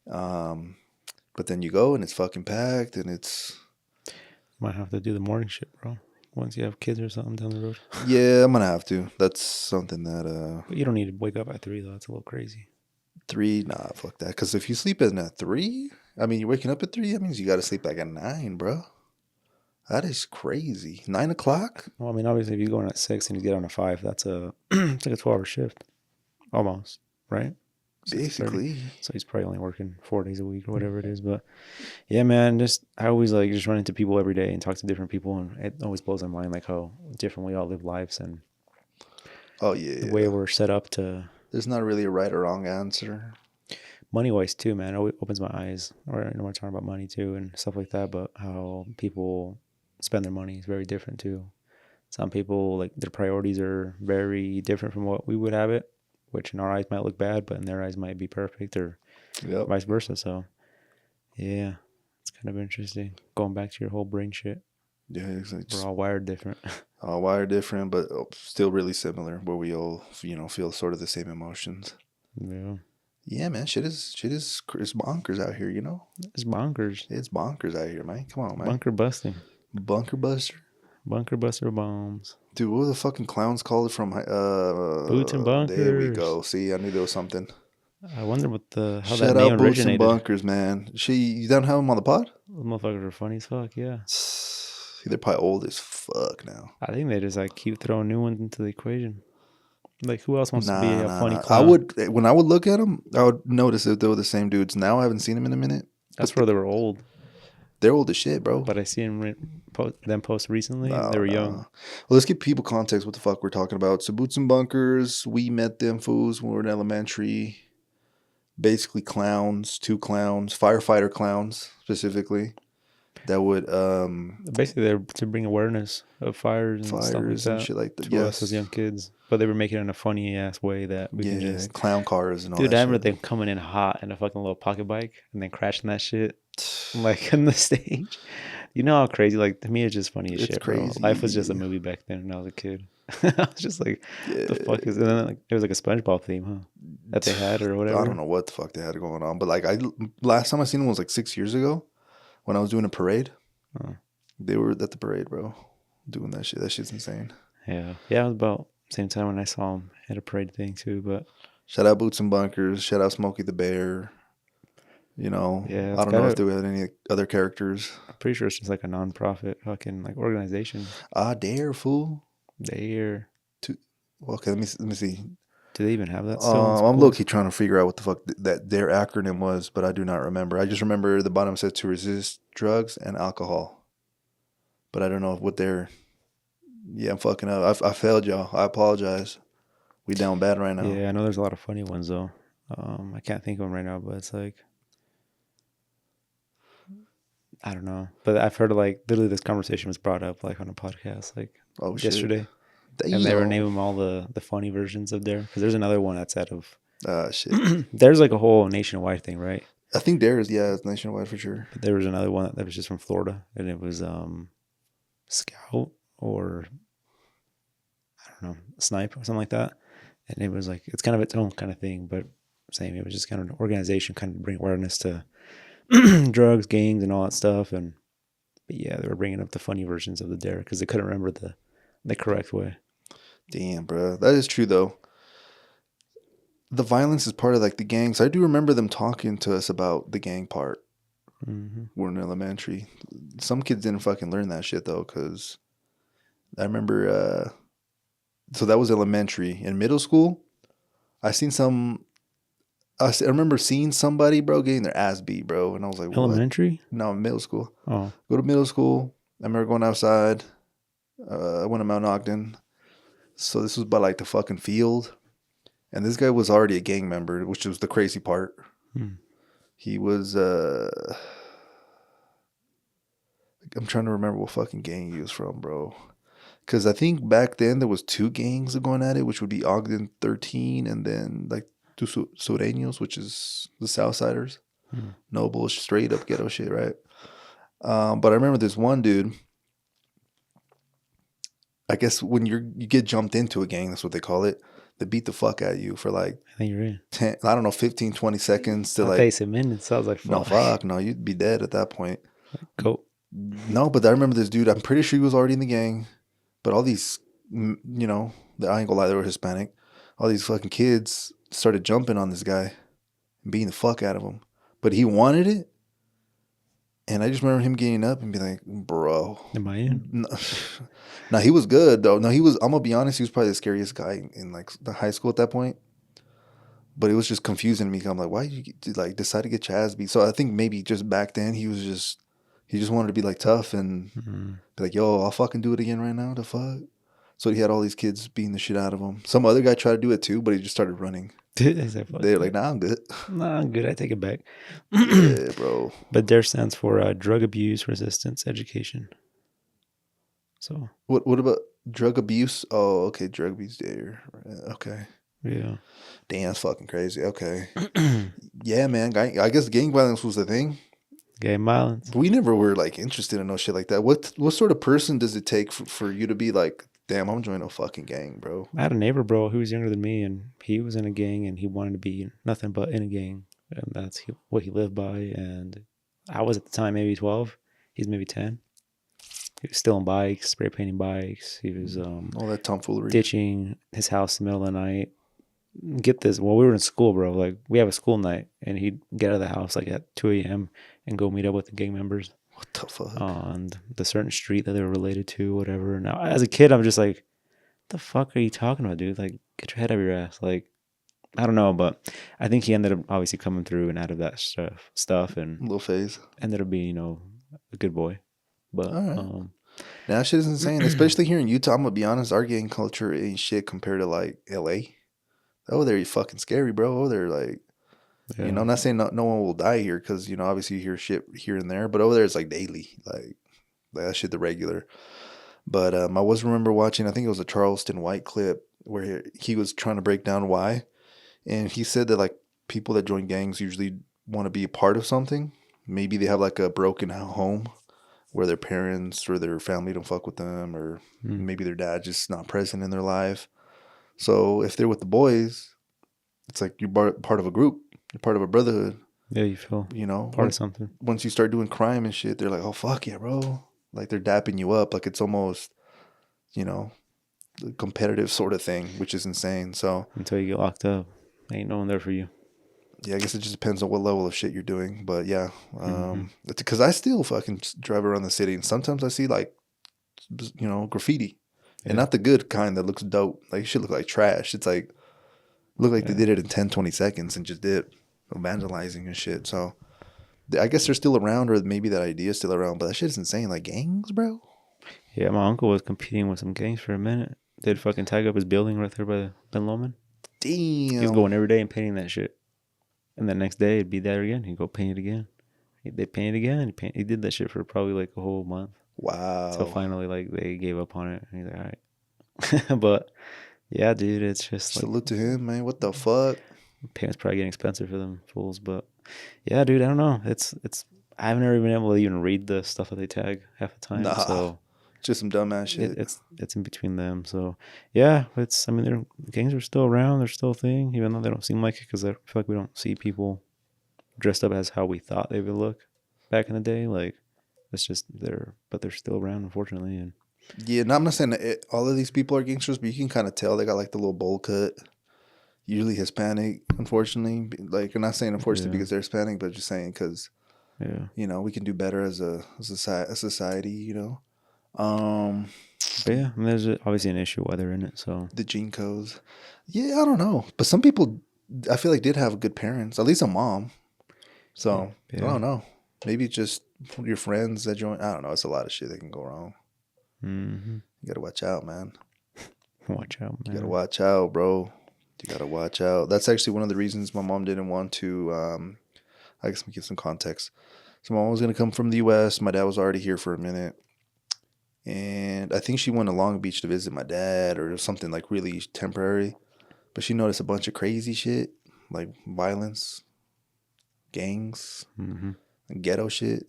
But then you go and it's fucking packed and it's. might have to do the morning shit, bro. Once you have kids or something down the road. Yeah, I'm gonna have to. That's something that But you don't need to wake up at 3, though. That's a little crazy. 3, nah, fuck that. Because if you sleep at 3, I mean, you're waking up at 3. That means you got to sleep like at 9, bro. That is crazy. 9 o'clock. Well, I mean, obviously, if you go in at 6 and you get on at 5, that's it's like a 12-hour shift. Almost, right? 6:30. Basically. So he's probably only working 4 days a week or whatever it is. But yeah, man, I always like just run into people every day and talk to different people, and it always blows my mind like how different we all live lives and Oh yeah. the way we're set up to There's not really a right or wrong answer. money wise too, man. It always opens my eyes. Or we're talking about money too and stuff like that, but how people spend their money is very different too. Some people like their priorities are very different from what we would have it, which in our eyes might look bad, but in their eyes might be perfect, or Yep. vice versa. So yeah, it's kind of interesting. Going back to your whole brain shit. Yeah, it's We're all wired different. all wired different, but still really similar. Where we all, feel sort of the same emotions. Yeah. Yeah, man, shit is it's bonkers out here. It's bonkers. It's bonkers out here, man. Come on, man. Bunker busting. Bunker buster. Bunker buster bombs. Dude, what were the fucking clowns called it from? Boots and bunkers. There we go. See, I knew there was something. I wonder how Shout that name out Boots and originated. Bunkers, man. You don't have them on the pod? Those motherfuckers are funny as fuck, yeah. They're probably old as fuck now. I think they just like keep throwing new ones into the equation. Like who else wants to be a funny Nah. clown? When I would look at them, I would notice if they were the same dudes. Now I haven't seen them in a minute. That's where they were old. They're old as shit, bro. But I see them post recently. They were young. Well, let's give people context what the fuck we're talking about. So Boots and Bunkers, we met them fools when we were in elementary. Basically clowns, 2 clowns, firefighter clowns specifically. That would Basically they're to bring awareness of fires and stuff like that and shit like that. to us as young kids. But they were making it in a funny ass way that we can just clown cars and all dude, that I remember shit. them coming in hot in a fucking little pocket bike and then crashing that shit like on the stage. You know how crazy? Like to me, it's just funny as It's shit. Bro. crazy. Life was just a movie back then when I was a kid. I was just like, the fuck is? And then like it was like a SpongeBob theme, huh? That they had or whatever. I don't know what the fuck they had going on, but like last time I seen them was like 6 years ago when I was doing a parade. Oh. They were at the parade, bro, doing that shit. That shit's insane. Yeah, it was about same time when I saw him at a parade thing too. But shout out Boots and Bunkers. Shout out Smokey the Bear. You know, Yeah, I it's don't know if gotta. there were any other characters. I'm pretty sure it's just like a non-profit fucking like organization. Ah, dare fool. They're To okay, let me see. Do they even have that still in I'm low schools? key trying to figure out what the fuck that their acronym was, but I do not remember. I just remember the bottom said to resist drugs and alcohol, but I don't know what their. Yeah, I'm fucking up. I failed y'all. I apologize. We down bad right now. Yeah, I know there's a lot of funny ones though. I can't think of them right now, but it's like I don't know. But I've heard like literally this conversation was brought up like on a podcast like Oh shit. yesterday, and they were Damn. naming all the funny versions of there because there's another one that's out of. Ah shit. There's like a whole nationwide thing, right? I think there is, yeah, it's nationwide for sure. But there was another one that was just from Florida, and it was Scout or I don't know Snipe or something like that, and it was like it's kind of its own kind of thing, but same. It was just kind of an organization, kind of bring awareness to drugs, gangs, and all that stuff. And but yeah, they were bringing up the funny versions of the dare because they couldn't remember the correct way. Damn, bro. That is true though. The violence is part of like the gangs. I do remember them talking to us about the gang part. Mm-hmm. We're in elementary. Some kids didn't fucking learn that shit though, because I remember. So that was elementary. In middle school, I seen some. I remember seeing somebody, bro, getting their ass beat, bro, and I was like, "What?" Elementary? No, middle school. Oh, Go to middle school. I remember going outside. I went to Mount Ogden. So this was by like the fucking field, and this guy was already a gang member, which was the crazy part. hmm. He was. I'm trying to remember what fucking gang he was from, bro. Because I think back then there was two gangs going at it, which would be Ogden 13 and then like two Sureños, which is the Southsiders. Hmm. No bullshit, straight up ghetto shit, right? But I remember this one dude. I guess when you get jumped into a gang, that's what they call it. They beat the fuck out of you for like I think you're in. 10, I don't know, 15, 20 seconds to I thought you like, said minutes. I was like, no, fuck. fuck, no, you'd be dead at that point. Go. No, but I remember this dude. I'm pretty sure he was already in the gang. But all these, you know, I ain't gonna lie, they were Hispanic. All these fucking kids started jumping on this guy and beating the fuck out of him. But he wanted it. And I just remember him getting up and being like, bro. Am I in? No, no, he was good, though. No, he was, I'm gonna be honest, he was probably the scariest guy in like the high school at that point. But it was just confusing to me. I'm like, why did you like decide to get your ass beat? So I think maybe just back then he just wanted to be like tough and Mm-hmm. be like, yo, I'll fucking do it again right now. The fuck? So he had all these kids beating the shit out of him. Some other guy tried to do it too, but he just started running. They're like, nah, I'm good. Nah, I'm good. I take it back. Yeah, bro. But DARE stands for Drug Abuse Resistance Education. So What about drug abuse? Oh, okay, drug abuse there. Okay. yeah. Damn, that's fucking crazy. Okay. Yeah, man. I guess gang violence was the thing. Gang violence. We never were like interested in no shit like that. What sort of person does it take for you to be like, damn, I'm joining a fucking gang, bro? I had a neighbor, bro, who was younger than me, and he was in a gang, and he wanted to be nothing but in a gang, and that's what he lived by. And I was at the time maybe 12. He's maybe 10. He was stealing bikes, spray painting bikes. He was All that tomfoolery. ditching his house in the middle of the night. Get this, while we were in school, bro, like we have a school night, and he'd get out of the house like at 2 a.m. and go meet up with the gang members What the fuck? on the certain street that they were related to, whatever. Now, as a kid, I'm just like, the fuck are you talking about, dude? Like, get your head out of your ass. Like, I don't know, but I think he ended up obviously coming through and out of that stuff and Little phase. ended up being, a good boy. But, All right. Now, that shit is insane, especially here in Utah. I'm gonna be honest, our gang culture ain't shit compared to like LA. Oh, they're fucking scary, bro. Oh, they're like, yeah. I'm not saying no one will die here because, obviously you hear shit here and there, but over there it's like daily. Like that shit, the regular. But I was remember watching, I think it was a Charleston White clip where he was trying to break down why. And he said that like people that join gangs usually want to be a part of something. Maybe they have like a broken home where their parents or their family don't fuck with them, or maybe their dad just not present in their life. So if they're with the boys, it's like you're part of a group. You're part of a brotherhood. Yeah, you feel part of something. Once you start doing crime and shit, they're like, oh, fuck yeah, bro. Like they're dapping you up. Like it's almost, a competitive sort of thing, which is insane. So Until you get locked up, ain't no one there for you. Yeah, I guess it just depends on what level of shit you're doing. But yeah, Mm-hmm. because I still fucking drive around the city, and sometimes I see like, graffiti, and Yeah, not the good kind that looks dope. Like it should look like trash. It's like look like they yeah, did it in 10, 20 seconds and just did vandalizing and shit. So I guess they're still around, or maybe that idea is still around. But that shit is insane. Like gangs, bro. yeah. My uncle was competing with some gangs for a minute. They'd fucking tag up his building right there by the Ben Lomond. He was Damn. going every day and painting that shit. And the next day it'd be there again. He'd go paint it again. They paint it again. He did that shit for probably like a whole month. Till Wow. finally like they gave up on it. And he's like, all right. But yeah, dude, it's just like Salute to him, man. What the fuck? paint's probably getting expensive for them fools. But yeah, dude, I don't know. It's I've never been able to even read the stuff that they tag half the time. Nah, So just some dumbass shit. it's in between them. So yeah, it's I mean they're the gangs are still around. They're still a thing, even though they don't seem like it because I feel like we don't see people dressed up as how we thought they would look back in the day. Like it's just they're still around, unfortunately. And Yeah, and I'm not saying that all of these people are gangsters, but you can kind of tell they got like the little bowl cut. Usually Hispanic, unfortunately. Like, I'm not saying unfortunately yeah, because they're Hispanic, but just saying because yeah, we can do better as a society. but yeah, I mean, there's obviously an issue why they're in it. So The gene codes. Yeah, I don't know, but some people I feel like did have good parents, at least a mom. yeah, So I yeah. don't know. Maybe just your friends that join. I don't know. It's a lot of shit that can go wrong. Mm-hmm. You gotta watch out, man. Watch out, You gotta man. watch out, bro. You gotta watch out. That's actually one of the reasons my mom didn't want to. I guess let me give some context. So my mom was gonna come from the U.S. My dad was already here for a minute, and I think she went to Long Beach to visit my dad or something like really temporary. But she noticed a bunch of crazy shit, like violence, gangs, Mm-hmm. and ghetto shit.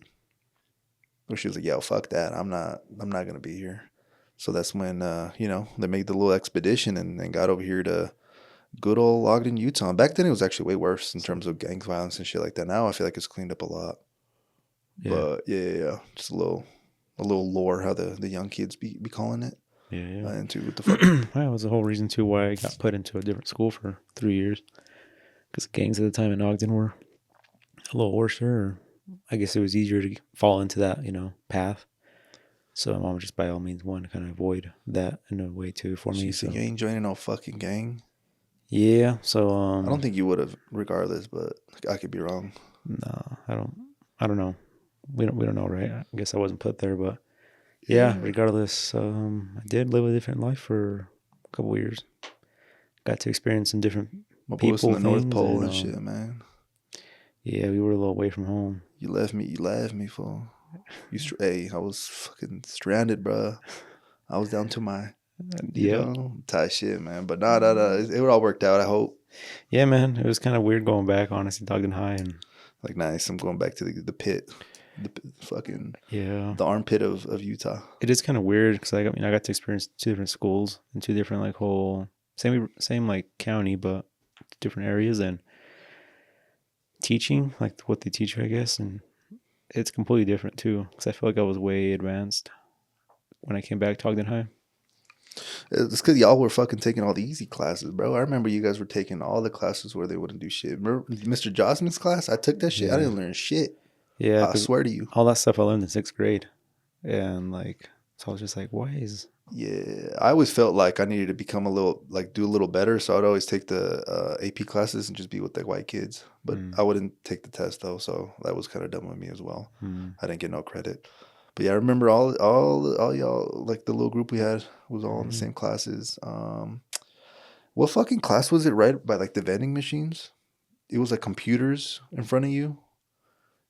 So she was like, "Yo, fuck that. I'm not gonna be here." So that's when they made the little expedition and got over here to good old Ogden, Utah. Back then, it was actually way worse in terms of gang violence and shit like that. Now I feel like it's cleaned up a lot. Yeah, But yeah. Just a little lore how the young kids be calling it. yeah, Into what the fuck. yeah. That was the whole reason too why I got put into a different school for 3 years because gangs at the time in Ogden were a little worse. Or I guess it was easier to fall into that path. So my mom just by all means wanted to kind of avoid that in a way too for me. She said, So "You ain't joining no fucking gang." yeah, so I don't think you would have, regardless, but I could be wrong. no, I don't know. We don't know, right? I guess I wasn't put there, but yeah, Yeah. regardless, I did live a different life for a couple of years. Got to experience some different My boy was in people, the North things, Pole and and shit, man. yeah, we were a little away from home. You left me, fool. Hey, I was fucking stranded, bruh. I was down to my, Yep. tight shit, man. But nah. It all worked out, I hope. Yeah, man, it was kind of weird going back, honestly, Ogden High, and Like, nice. I'm going back to the pit. Fucking, yeah, the armpit of Utah. it is kind of weird because I got to experience two different schools in two different like whole same like county, but different areas and teaching like what they teach, I guess, and it's completely different too because I feel like I was way advanced when I came back to Ogden High. It's because y'all were fucking taking all the easy classes, bro. I remember you guys were taking all the classes where they wouldn't do shit. Remember Mr. Josman's class? I took that shit. I Yeah, didn't learn shit. yeah, I because swear to you. all that stuff I learned in sixth grade, and like so I was just like, why is Yeah, I always felt like I needed to become do a little better. So I'd always take the AP classes and just be with the white kids. But mm, I wouldn't take the test though, so that was kind of dumb with me as well. mm, I didn't get no credit. But yeah, I remember all y'all, like the little group we had was all in the mm-hmm. same classes. What fucking class was it? Right by like the vending machines. It was like computers in front of you.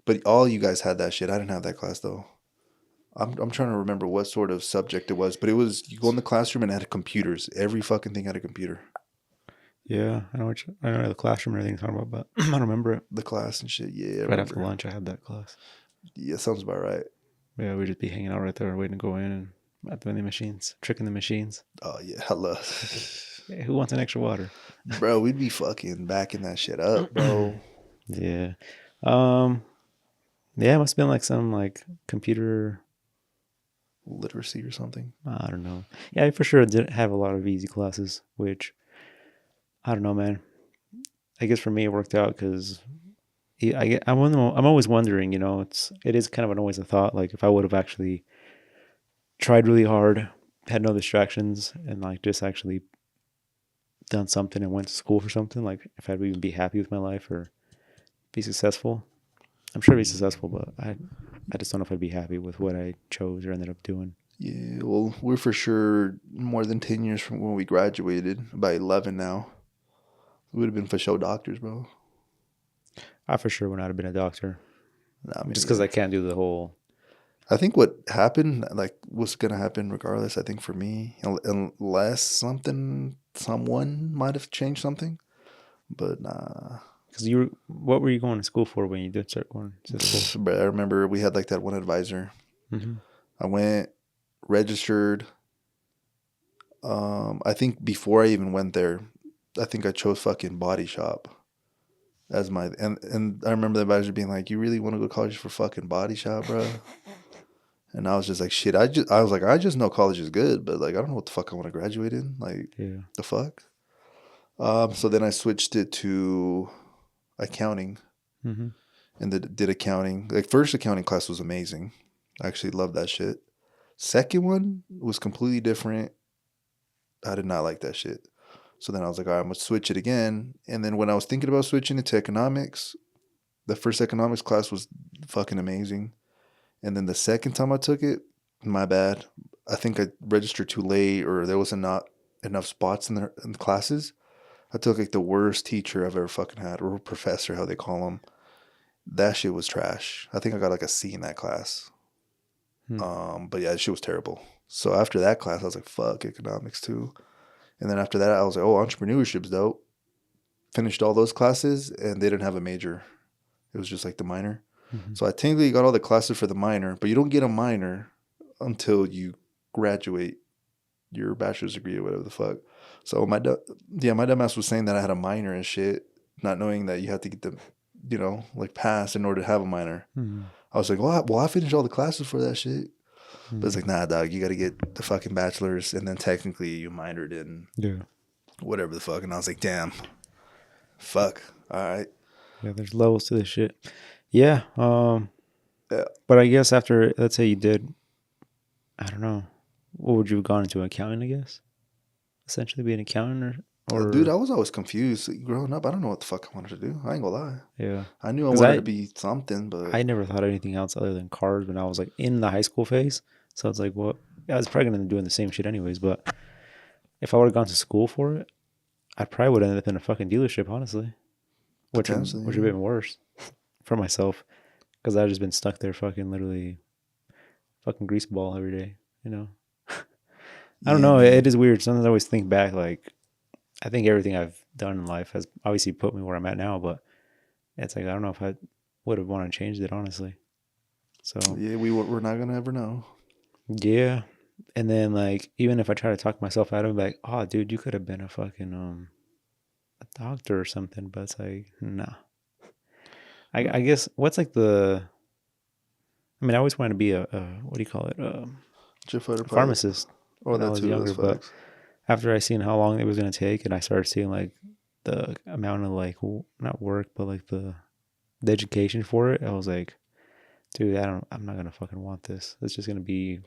But all you guys had that shit. I didn't have that class though. I'm trying to remember what sort of subject it was, but it was you go in the classroom and it had computers. Every fucking thing had a computer. Yeah, I know the classroom and everything you're talking about, but I don't remember it. The class and shit. Yeah, I Right after remember. lunch, I had that class. Yeah, sounds about right. Yeah, we'd just be hanging out right there, waiting to go in and at the vending machines, tricking the machines. Oh yeah, I love. Hey, who wants an extra water? Bro, we'd be fucking backing that shit up, bro. Yeah. Um. Yeah, it must have been like some like computer. Literacy or something. I don't know. Yeah, I for sure did have a lot of easy classes, which I don't know, man. I guess for me it worked out because I'm always wondering, it is kind of always a thought, like if I would have actually tried really hard, had no distractions, and like just actually done something and went to school for something, like if I'd even be happy with my life or be successful. I'm sure I'd be successful, but I just don't know if I'd be happy with what I chose or ended up doing. Yeah, well, we're for sure more than 10 years from when we graduated, about 11 now. We would have been for show doctors, bro. I for sure would not have been a doctor, Nah, me just because neither. I can't do the whole. I think what happened, like what's gonna happen regardless, I think for me, unless someone might have changed something, but nah. Because what were you going to school for when you did start going to school? But I remember we had like that one advisor. Mm-hmm. I went, registered. I think before I even went there, I think I chose fucking body shop as my and I remember the advisor being like, "You really want to go to college for fucking body shop, bro?" And I was just like, "Shit, I was like, I just know college is good, but like I don't know what the fuck I want to graduate in. Like Yeah. the fuck." So then I switched it to accounting Mm-hmm. and did accounting. Like first accounting class was amazing. I actually loved that shit. Second one was completely different. I did not like that shit. So then I was like, all right, I'm gonna switch it again. And then when I was thinking about switching it to economics, the first economics class was fucking amazing. And then the second time I took it, my bad. I think I registered too late, or there wasn't not enough spots in the classes. I took like the worst teacher I've ever fucking had, or professor, how they call them. That shit was trash. I think I got like a C in that class. Hmm. But yeah, that shit was terrible. So after that class, I was like, fuck economics too. And then after that, I was like, oh, entrepreneurship's dope. Finished all those classes, and they didn't have a major. It was just like the minor. Mm-hmm. So I technically got all the classes for the minor, but you don't get a minor until you graduate your bachelor's degree or whatever the fuck. So my dumbass was saying that I had a minor and shit, not knowing that you had to get the, like pass in order to have a minor. Mm-hmm. I was like, well, I finished all the classes for that shit. But it's Mm-hmm. like, nah, dog, you got to get the fucking bachelor's, and then technically you minored in Yeah. whatever the fuck. And I was like, damn, fuck, all right. Yeah. There's levels to this shit. Yeah. Yeah. But I guess after, let's say you did, I don't know, what would you have gone into accounting? I guess essentially be an accountant Dude, or I was always confused. Growing up, I don't know what the fuck I wanted to do. I ain't gonna lie. yeah. I knew I Because wanted to be something, but I never thought of anything else other than cars when I was like in the high school phase. So it's like, well, I was probably gonna be doing the same shit anyways. But if I would have gone to school for it, I probably would have ended up in a fucking dealership, honestly, which would potentially, have yeah. been worse for myself because I've just been stuck there, fucking literally, fucking grease ball every day. I don't Yeah, know. It man. is weird. Sometimes I always think back, like I think everything I've done in life has obviously put me where I'm at now, but it's like I don't know if I would have wanted to change it, honestly. So Yeah, we're not gonna ever know. yeah. And then like even if I try to talk myself out of it, like, oh dude, you could have been a fucking a doctor or something, but it's like, nah. I guess what's like I mean I always wanted to be a what do you call it? Jet fighter A pilot. pharmacist Oh, when I that was too. That's younger, but facts. after I seen how long it was gonna take and I started seeing like the amount of like not work, but like the education for it, I was like, dude, I'm not gonna fucking want this. It's just gonna be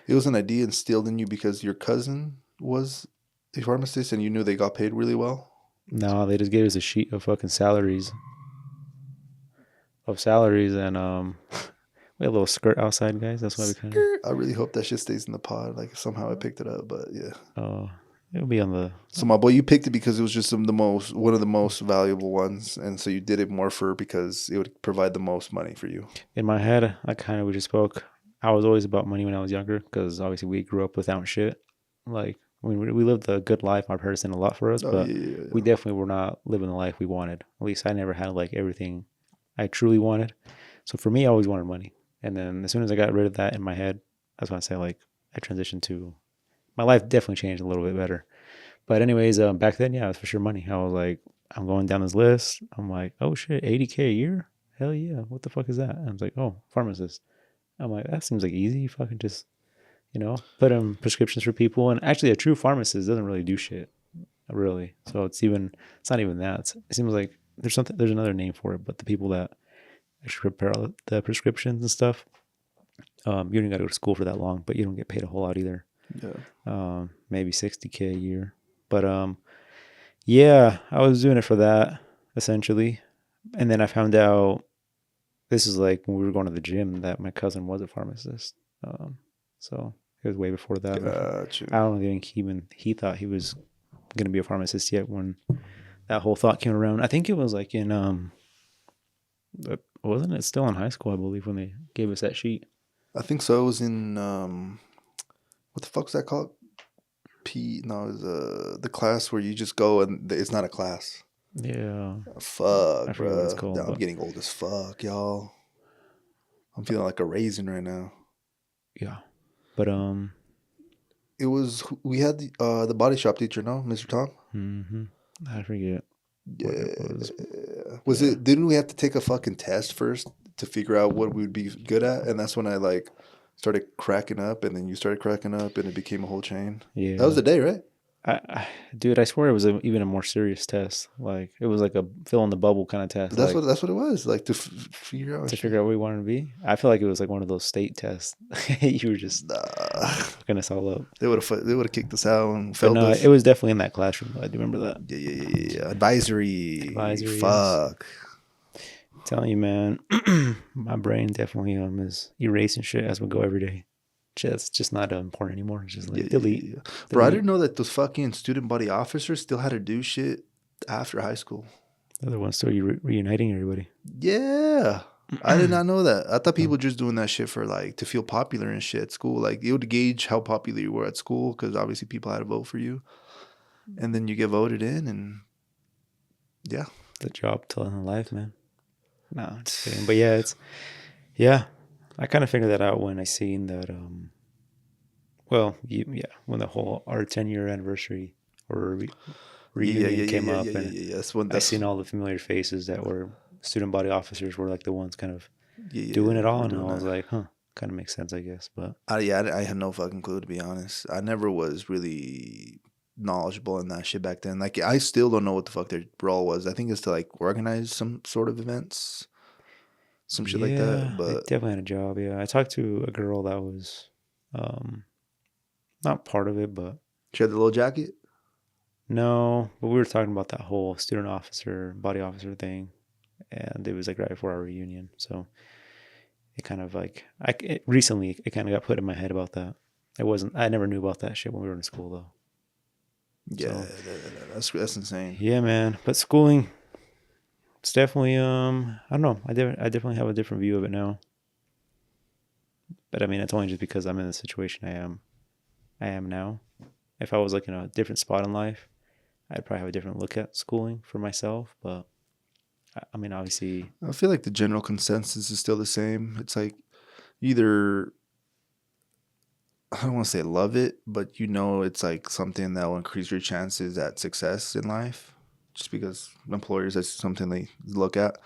It was an idea instilled in you because your cousin was a pharmacist, and you knew they got paid really well. no, they just gave us a sheet of fucking salaries and we had a little skirt outside, guys. That's why we kind of I really hope that shit stays in the pod. Like somehow I picked it up, but yeah. it'll be on the So my boy, you picked it because it was just one of the most valuable ones, and so you did it more for because it would provide the most money for you. in my head. I kind of we just spoke. I was always about money when I was younger because obviously we grew up without shit. Like I mean, we lived a good life. My parents did a lot for us, Oh but yeah, yeah, we yeah. definitely were not living the life we wanted. At least I never had like everything I truly wanted. So for me, I always wanted money. And then as soon as I got rid of that in my head, that's when I say like I transitioned to my life definitely changed a little bit better. But anyways, back then, yeah, it was for sure money. I was like, I'm going down this list. I'm like, oh shit, 80K a year? Hell yeah. What the fuck is that? And I was like, oh, pharmacist. I'm like, that seems like easy. You fucking just, put in prescriptions for people. And actually, a true pharmacist doesn't really do shit. really. So it's not even that. It seems like there's another name for it, but the people that actually prepare all the prescriptions and stuff, you don't got to go to school for that long, but you don't get paid a whole lot either. Yeah. Maybe $60K a year. But yeah, I was doing it for that essentially, and then I found out this is like when we were going to the gym that my cousin was a pharmacist. So it was way before that. Gotcha. I don't think he thought he was gonna be a pharmacist yet when that whole thought came around. I think it was like in wasn't it still in high school? I believe when they gave us that sheet. I think so. It was in what the fuck's that called? No, it was the class where you just go and it's not a class. Yeah. Fuck, I forget what it's called. I'm getting old as fuck, y'all. I'm feeling like a raisin right now. Yeah, but it was we had the body shop teacher, no, Mr. Tom. I forget. Yeah, was it? Didn't we have to take a fucking test first to figure out what we would be good at? And that's when I like started cracking up, and then you started cracking up, and it became a whole chain. Yeah, that was the day, right? Dude, I swear it was even a more serious test. Like it was like a fill in the bubble kind of test. That's what it was. Like to figure out what we wanted to be. I feel like it was like one of those state tests. You were just fucking us all up. They would have kicked us out and failed us. It was definitely in that classroom. I do remember that. Yeah. Advisory. Fuck. I'm telling you, man, my brain definitely is erasing shit as we go every day. It's just not important anymore. It's just like delete. Bro, I didn't know that those fucking student body officers still had to do shit after high school. The other one's still reuniting everybody. Yeah. I did not know that. I thought people were just doing that shit for like to feel popular and shit at school. Like it would gauge how popular you were at school because obviously people had to vote for you. And then you get voted in and yeah. The job telling life, man. No, just kidding. But yeah, I kind of figured that out when I seen that, when the whole our 10-year anniversary or reunion came up, and I seen all the familiar faces that were student body officers were like the ones kind of doing it all, and I was like, kind of makes sense, I guess. But I had no fucking clue, to be honest. I never was really knowledgeable in that shit back then. Like I still don't know what the fuck their role was. I think it's to like organize some sort of events. Some shit like that, but they definitely had a job. Yeah, I talked to a girl that was, not part of it, but she had the little jacket. No, but we were talking about that whole student officer, body officer thing, and it was like right before our reunion. So it kind of like recently it kind of got put in my head about that. I never knew about that shit when we were in school though. Yeah, so, that's insane. Yeah, man. But schooling. It's definitely I don't know. I definitely have a different view of it now. But I mean, it's only just because I'm in the situation I am now. If I was like in a different spot in life, I'd probably have a different look at schooling for myself. But I mean, obviously, I feel like the general consensus is still the same. It's like either I don't want to say love it, but it's like something that will increase your chances at success in life. Just because employers, that's something they look at.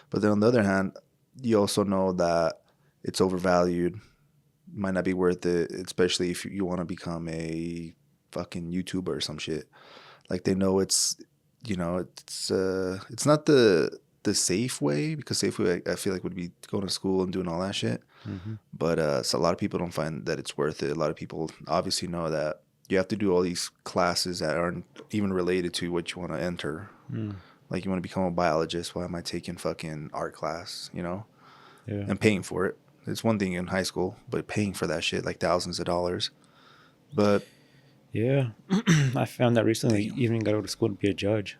But then on the other hand, you also know that it's overvalued. Might not be worth it, especially if you want to become a fucking YouTuber or some shit. Like they know it's not the safe way, because safe way I feel like would be going to school and doing all that shit. Mm-hmm. But so a lot of people don't find that it's worth it. A lot of people obviously know that you have to do all these classes that aren't even related to what you want to enter. Like you want to become a biologist. Why am I taking fucking art class, Yeah. And paying for it. It's one thing in high school, but paying for that shit, like thousands of dollars. But yeah, I found that recently. You even got to go to school to be a judge.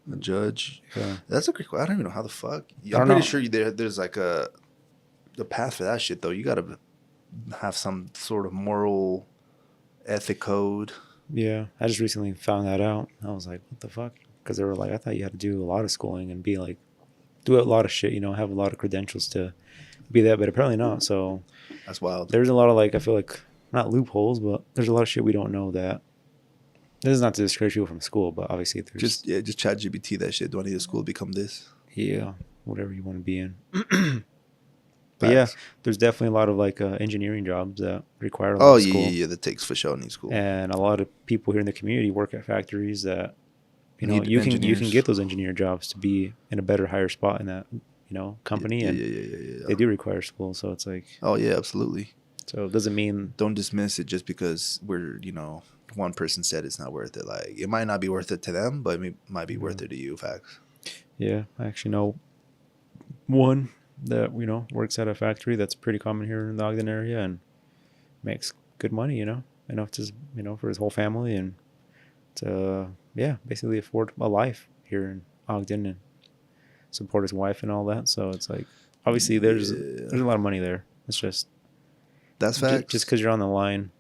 A judge? Yeah. That's a great question. I don't even know how the fuck. I'm pretty sure there's like a path for that shit, though. You got to have some sort of moral ethic code. Yeah, I just recently found that out. I was like, what the fuck? Because they were like, I thought you had to do a lot of schooling and be like, do a lot of shit, have a lot of credentials to be that, but apparently not. So that's wild. There's a lot of I feel like not loopholes, but there's a lot of shit we don't know that. This is not to discourage people from school, but obviously there's just ChatGPT that shit. Do I need a school to become this? Yeah, whatever you want to be in. But yeah, Facts. there's definitely a lot of like engineering jobs that require a lot Oh of yeah, school, yeah, yeah. That takes for sure. Need school. and a lot of people here in the community work at factories that Need you can engineers. get those engineer jobs to be in a better, higher spot in that Yeah, company, yeah, and yeah, yeah, yeah, they yeah. do require school. So it's like, Oh yeah, absolutely. so it doesn't mean Don't dismiss it just because we're one person said it's not worth it. Like it might not be worth it to them, but it might be worth it to you. Facts. yeah. I actually know one that works at a factory that's pretty common here in the Ogden area and makes good money. Enough to for his whole family and to basically afford a life here in Ogden and support his wife and all that. So it's like obviously there's Yeah, a lot of money there. It's just that's just facts. because you're on the line,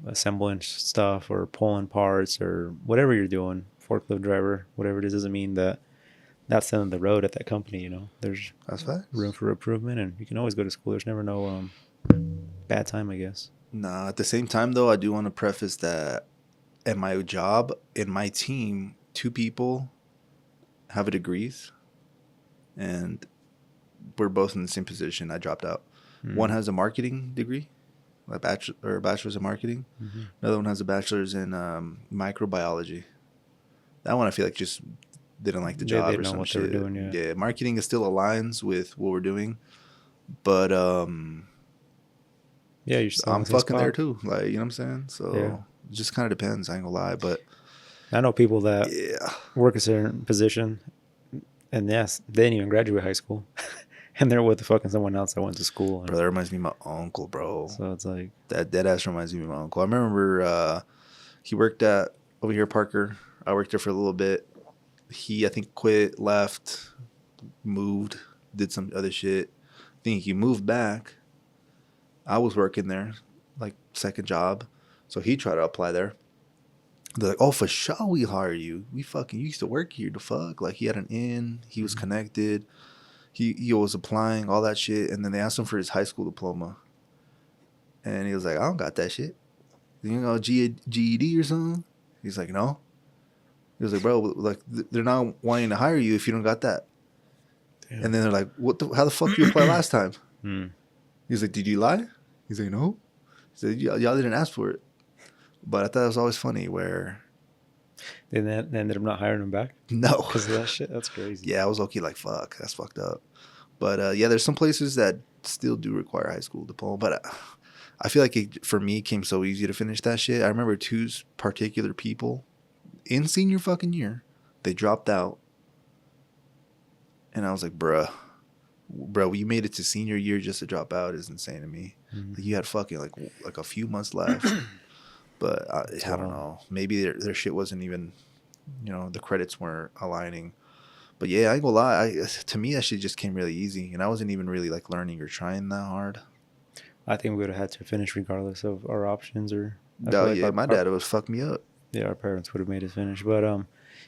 assembling stuff or pulling parts or whatever you're doing, forklift driver, whatever it is, doesn't mean that that's the end of the road at that company. There's That's facts. room for improvement, and you can always go to school. There's never no bad time, I guess. Nah, at the same time though, I do want to preface that at my job, in my team, two people have a degrees, and we're both in the same position. I dropped out. One has a marketing degree, a bachelor's in marketing. Mm-hmm. Another one has a bachelor's in microbiology. That one I feel like just didn't like the They job didn't or know some what they were shit. doing. Yeah. Yeah, marketing is still aligns with what we're doing, but Yeah, you're still in I'm the same fucking there spot. too. Like you know what I'm saying? Yeah. So it just kind of depends. I ain't gonna lie, but I know people that yeah, work a certain position, and yes, they didn't even graduate high school, and they're with fucking someone else that went to school. bro, that reminds me of my uncle, bro. So it's like, That dead ass reminds me of my uncle. I remember he worked at over here, Parker. I worked there for a little bit. He I think quit, left, moved, did some other shit. I think he moved back. I was working there, like second job. So he tried to apply there. They're like, oh, for sure we hire you. We fucking used to work here. The fuck? Like he had an in, he was connected. He was applying, all that shit. And then they asked him for his high school diploma. And he was like, I don't got that shit. GED or something? He's like, no. He was like, bro, like they're not wanting to hire you if you don't got that. damn. And then they're like, how the fuck you apply last time? Hmm. He's like, did you lie? He's like, no. He said, y'all didn't ask for it. But I thought it was always funny where Then they ended up not hiring him back no. because of that shit. That's crazy. Yeah, I was okay like, fuck, that's fucked up. But yeah, there's some places that still do require high school diploma. But I feel like for me, it came so easy to finish that shit. I remember two particular people in senior fucking year, they dropped out. And I was like, bro, you made it to senior year just to drop out is insane to me. Mm-hmm. Like, you had fucking like a few months left. But I don't know. Maybe their shit wasn't even, the credits weren't aligning. But yeah, I ain't gonna lie. To me, that shit just came really easy. And I wasn't even really like learning or trying that hard. I think we would have had to finish regardless of our options, or Oh, yeah, my dad would fuck me up. Yeah, our parents would have made us finish. But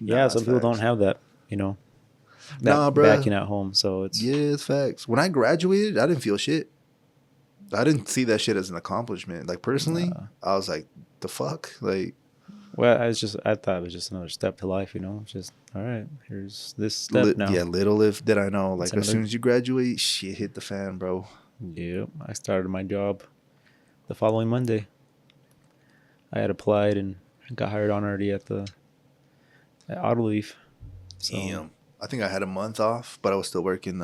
Nah, some people don't have that, that Nah, bruh. backing at home. So it's it's facts. When I graduated, I didn't feel shit. I didn't see that shit as an accomplishment. Like personally, I was like, the fuck, like. Well, I thought it was just another step to life, Just all right, here's this step now. Yeah, little if did I know. Like It's as soon as you graduate, shit hit the fan, bro. Yep, I started my job the following Monday. I had applied and got hired on already at Auto Leaf. So, Damn. I think I had a month off, but I was still working.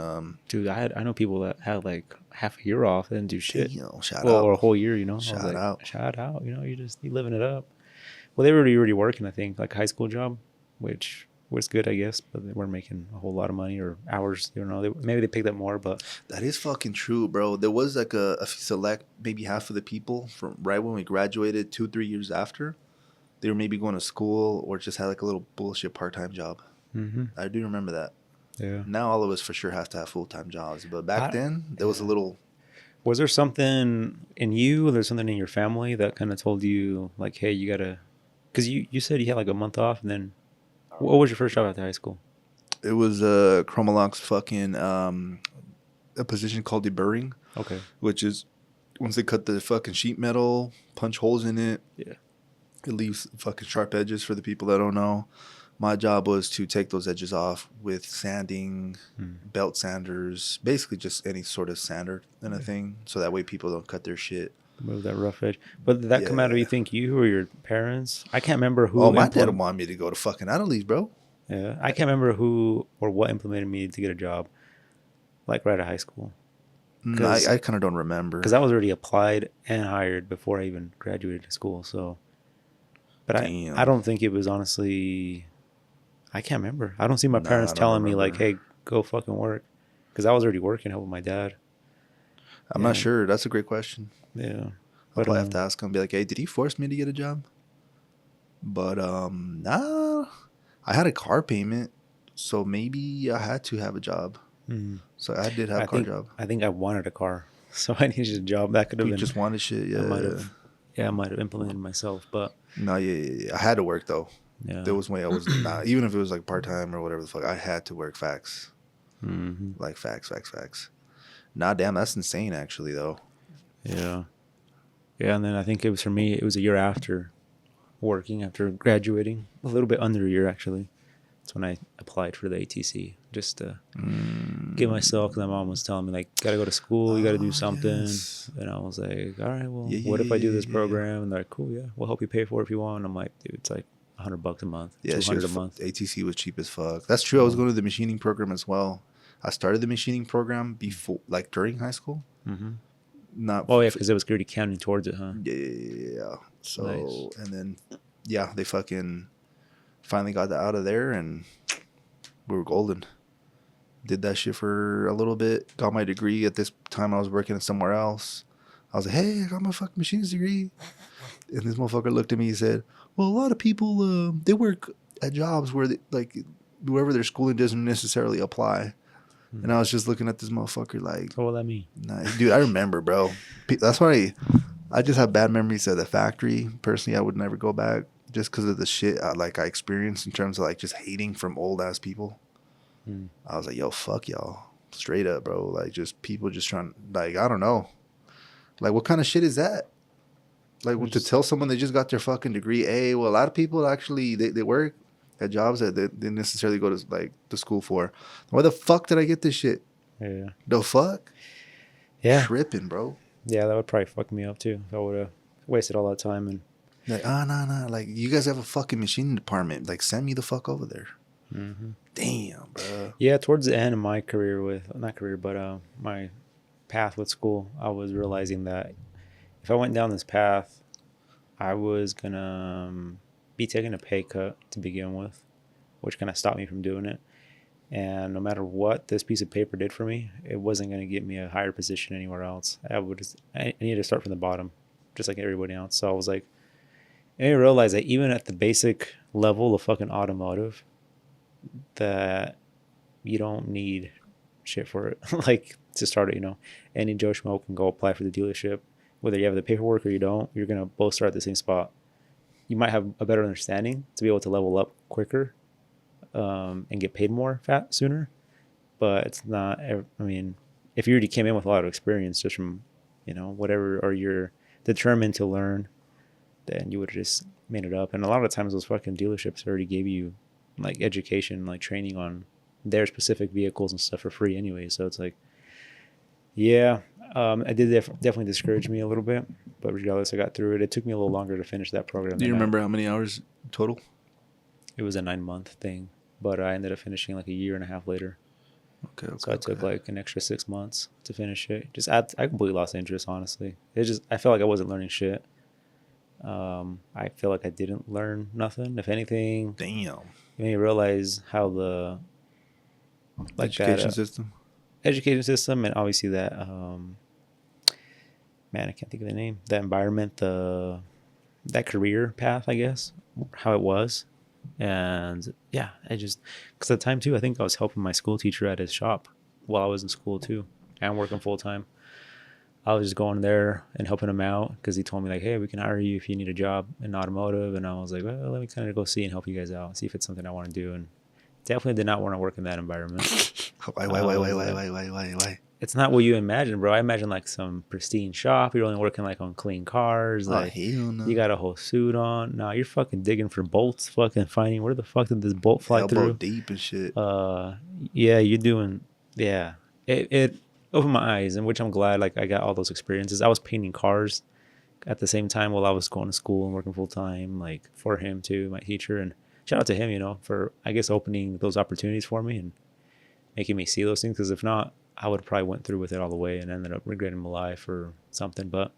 dude, I know people that had like half a year off and do shit. Shout out. Or a whole year, Shout out. Shout out. You living it up. Well, they were already working, I think, like a high school job, which was good, I guess, but they weren't making a whole lot of money or hours. Maybe they picked up more, but that is fucking true, bro. There was like a select, maybe half of the people from right when we graduated, 2-3 years after, they were maybe going to school or just had like a little bullshit part-time job. Mm-hmm. I do remember that. Yeah. Now all of us for sure have to have full-time jobs, but back then there was a little. Was there something in you? Or there's something in your family that kind of told you like, hey, you gotta. Because you said you had like a month off, and then what was your first job after high school? It was Chromalock's fucking a position called deburring. Okay. Which is once they cut the fucking sheet metal, punch holes in it. Yeah. It leaves fucking sharp edges for the people that don't know. My job was to take those edges off with sanding, belt sanders, basically just any sort of sander and a thing, so that way people don't cut their shit. Remove that rough edge. But did that come out of, you think, you or your parents? I can't remember who. Oh, my dad wanted me to go to fucking Annalise, bro. Yeah, I can't remember who or what implemented me to get a job, like right out of high school. I kind of don't remember. Because I was already applied and hired before I even graduated school. So, but I don't think it was honestly. I can't remember. I don't see my parents telling me like, "Hey, go fucking work," because I was already working, helping my dad. I'm not sure. That's a great question. Yeah, I'll probably have to ask him. Be like, "Hey, did he force me to get a job?" But nah, I had a car payment, so maybe I had to have a job. So I did have a car job. I think I wanted a car, so I needed a job. That could have been. Just wanted shit. Yeah, I might have implemented myself, but no, yeah. I had to work though. Yeah. There was way I was not, even if it was like part time or whatever the fuck, I had to work facts. Like facts. Nah, damn, that's insane actually though. Yeah. Yeah, and then I think it was for me, it was a year after working, after graduating, a little bit under a year actually. That's when I applied for the ATC, just to get myself, because my mom was telling me like, gotta go to school, you gotta do something. Yes. And I was like, all right, well, what if I do this program? And they're like, cool, yeah, we'll help you pay for it if you want. And I'm like, dude, it's like $100 a month, $200 a month. ATC was cheap as fuck. That's true. I was going to the machining program as well. I started the machining program before, like during high school. Not. Oh yeah, because it was already counting towards it, huh? Yeah. So nice. And then, yeah, they fucking finally got out of there, and we were golden. Did that shit for a little bit. Got my degree. At this time, I was working somewhere else. I was like, hey, I got my fucking machinist degree. And this motherfucker looked at me and said, well, a lot of people, they work at jobs where, like, whoever they're schooling doesn't necessarily apply. And I was just looking at this motherfucker like... What would that mean? Nah, dude, I remember, bro. That's why I just have bad memories of the factory. Personally, I would never go back just because of the shit I experienced in terms of, like, just hating from old-ass people. I was like, yo, fuck y'all. Straight up, bro. Like, just people just trying... Like, I don't know. Like, what kind of shit is that? Like, to tell someone they just got their fucking degree, hey, well, a lot of people actually, they work at jobs that they didn't necessarily go to, like, to school for. Why the fuck did I get this shit? Yeah. The fuck? Yeah. Tripping, bro. Yeah, that would probably fuck me up, too. If I would have wasted all that time. And like, nah. Like, you guys have a fucking machining department. Like, send me the fuck over there. Damn, bro. Yeah, towards the end of my career my path with school, I was realizing that if I went down this path, I was going to be taking a pay cut to begin with, which kind of stopped me from doing it. And no matter what this piece of paper did for me, it wasn't going to get me a higher position anywhere else. I needed to start from the bottom, just like everybody else. So I was like, I realized that even at the basic level of fucking automotive, that you don't need shit for it. Like, to start it, any Joe Schmo can go apply for the dealership. Whether you have the paperwork or you don't, you're going to both start at the same spot. You might have a better understanding to be able to level up quicker and get paid more sooner. But it's not, I mean, if you already came in with a lot of experience just from, whatever, or you're determined to learn, then you would have just made it up. And a lot of times those fucking dealerships already gave you, like, education, like training on their specific vehicles and stuff for free anyway. So it's like, yeah. It did definitely discourage me a little bit, but regardless, I got through it. It took me a little longer to finish that program. Do you remember how many hours total? It was a 9-month thing, but I ended up finishing like a year and a half later. Okay. So I took like an extra 6 months to finish it. I completely lost interest, honestly. I felt like I wasn't learning shit. I feel like I didn't learn nothing. If anything, damn. You realize how the education system, and obviously that I can't think of the name, that environment, that career path, I guess, how it was. And yeah, because at the time too, I think I was helping my school teacher at his shop while I was in school too, and working full time. I was just going there and helping him out because he told me like, hey, we can hire you if you need a job in automotive. And I was like, well, let me kind of go see and help you guys out, see if it's something I want to do. And definitely did not want to work in that environment. Why? it's not what you imagine, bro. I imagine like some pristine shop. You're only working like on clean cars. Oh Like hell you no. got a whole suit on. Now you're fucking digging for bolts, fucking finding where the fuck did this bolt fly Elbow through? deep and shit. Yeah, you're doing. Yeah, it opened my eyes, and which I'm glad. Like I got all those experiences. I was painting cars at the same time while I was going to school and working full time, like for him too, my teacher. And shout out to him, for I guess opening those opportunities for me and making me see those things. Because if not, I would have probably went through with it all the way and ended up regretting my life or something. But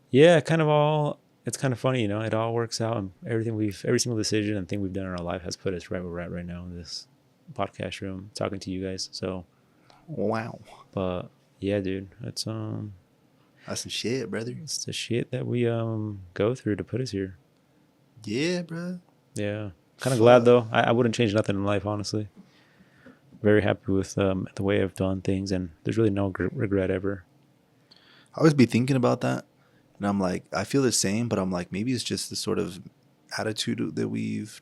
yeah, kind of all. It's kind of funny, It all works out, and every single decision and thing we've done in our life has put us right where we're at right now in this podcast room, talking to you guys. So, Wow. but yeah, dude, That's some shit, brother. it's the shit that we go through to put us here. Yeah, bro. Yeah, kind of glad though. I wouldn't change nothing in life, honestly. Very happy with the way I've done things, and there's really no regret ever. I always be thinking about that, and I'm like, I feel the same, but I'm like, maybe it's just the sort of attitude that we've.